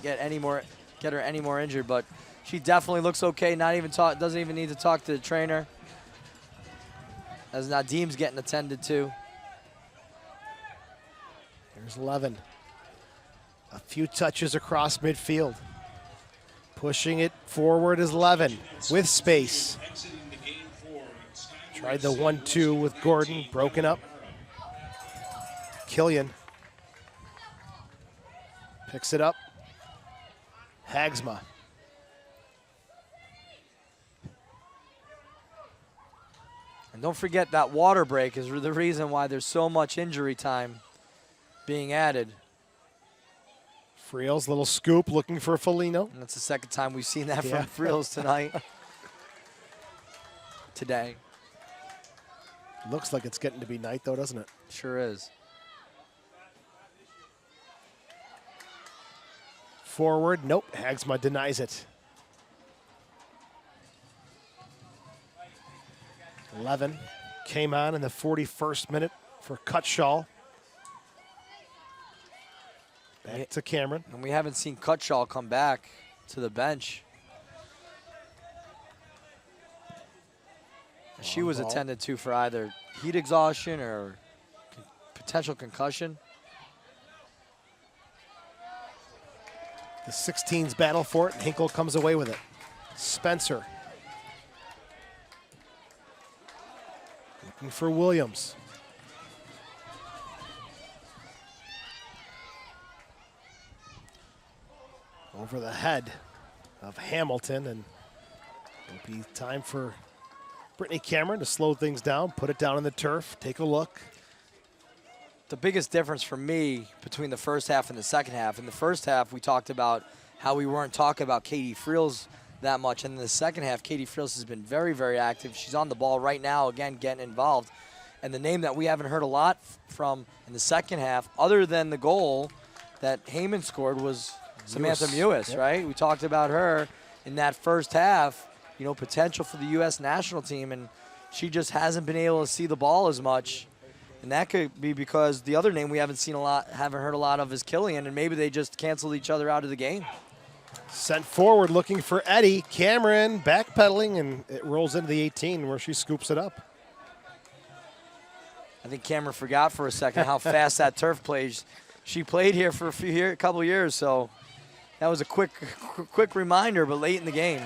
get her any more injured, but she definitely looks okay. Doesn't even need to talk to the trainer. As Nadim's getting attended to. There's Levin. A few touches across midfield. Pushing it forward is Levin with space. Tried the 1-2 with Gordon, broken up. Killian picks it up. Hagsma. And don't forget that water break is the reason why there's so much injury time being added. Friels, little scoop, looking for Foligno. And that's the second time we've seen that from Friels tonight. Today. Looks like it's getting to be night, though, doesn't it? Sure is. Forward, nope, Hagsma denies it. 11 came on in the 41st minute for Cutshaw. Back to Cameron. And we haven't seen Cutshaw come back to the bench. She was attended to for either heat exhaustion or potential concussion. The 16s battle for it. Hinkle comes away with it. Spencer. Looking for Williams. Over the head of Hamilton, and it'll be time for Brittany Cameron to slow things down, put it down on the turf, take a look. The biggest difference for me between the first half and the second half, in the first half we talked about how we weren't talking about Katie Friels that much, and in the second half Katie Friels has been very, very active. She's on the ball right now, again, getting involved. And the name that we haven't heard a lot from in the second half, other than the goal, that Heyman scored was Samantha Mewis. Mewis, right? We talked about her in that first half, potential for the U.S. national team, and she just hasn't been able to see the ball as much. And that could be because the other name we haven't heard a lot of is Killian, and maybe they just canceled each other out of the game. Sent forward looking for Eddie. Cameron backpedaling, and it rolls into the 18 where she scoops it up. I think Cameron forgot for a second how fast that turf plays. She played here for a couple years, so that was a quick reminder, but late in the game.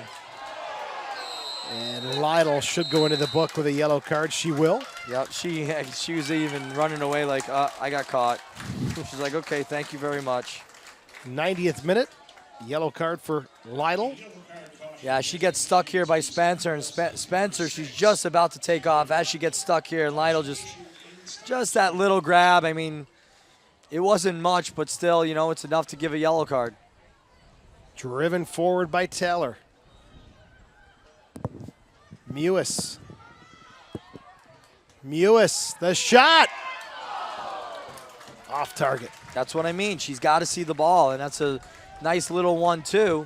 And Lytle should go into the book with a yellow card. She will. Yep, she was even running away like, I got caught. She's like, okay, thank you very much. 90th minute, yellow card for Lytle. Yeah, she gets stuck here by Spencer, and Spencer, she's just about to take off as she gets stuck here, and Lytle just that little grab. I mean, it wasn't much, but still, it's enough to give a yellow card. Driven forward by Taylor. Mewis, the shot! Off target. That's what I mean. She's got to see the ball, and that's a nice little 1-2.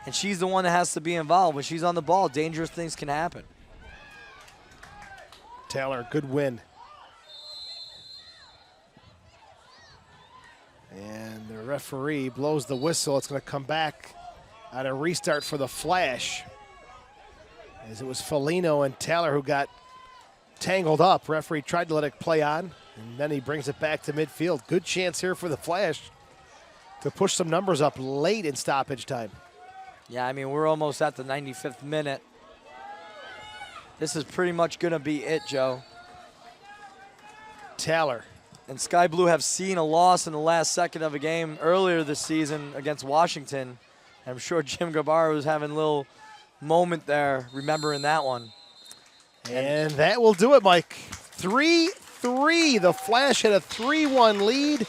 And she's the one that has to be involved. When she's on the ball, dangerous things can happen. Taylor, good win. And the referee blows the whistle. It's going to come back on a restart for the Flash. As it was Foligno and Taylor who got tangled up. Referee tried to let it play on, and then he brings it back to midfield. Good chance here for the Flash to push some numbers up late in stoppage time. Yeah, I mean, we're almost at the 95th minute. This is pretty much going to be it, Joe. Taylor. And Sky Blue have seen a loss in the last second of a game earlier this season against Washington. I'm sure Jim Gabbard was having a little moment there, remembering that one. And that will do it, Mike. 3-3. The Flash had a 3-1 lead.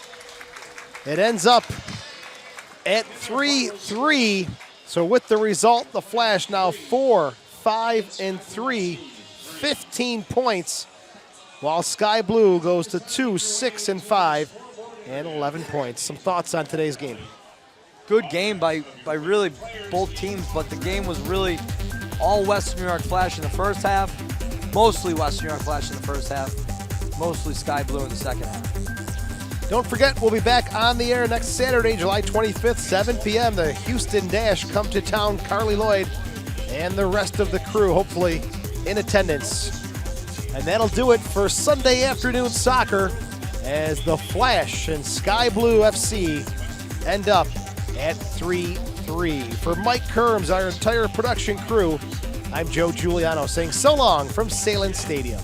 It ends up at 3-3. So with the result, the Flash now 4-5-3, 15 points, while Sky Blue goes to 2-6-5 and 11 points. Some thoughts on today's game? Good game by really both teams, but the game was really all Western New York Flash in the first half, mostly Western New York Flash in the first half, mostly Sky Blue in the second half. Don't forget, we'll be back on the air next Saturday, July 25th, 7 p.m. The Houston Dash come to town. Carly Lloyd and the rest of the crew, hopefully in attendance. And that'll do it for Sunday afternoon soccer as the Flash and Sky Blue FC end up at 3-3. For Mike Kerms, our entire production crew, I'm Joe Giuliano saying so long from Sahlen Stadium.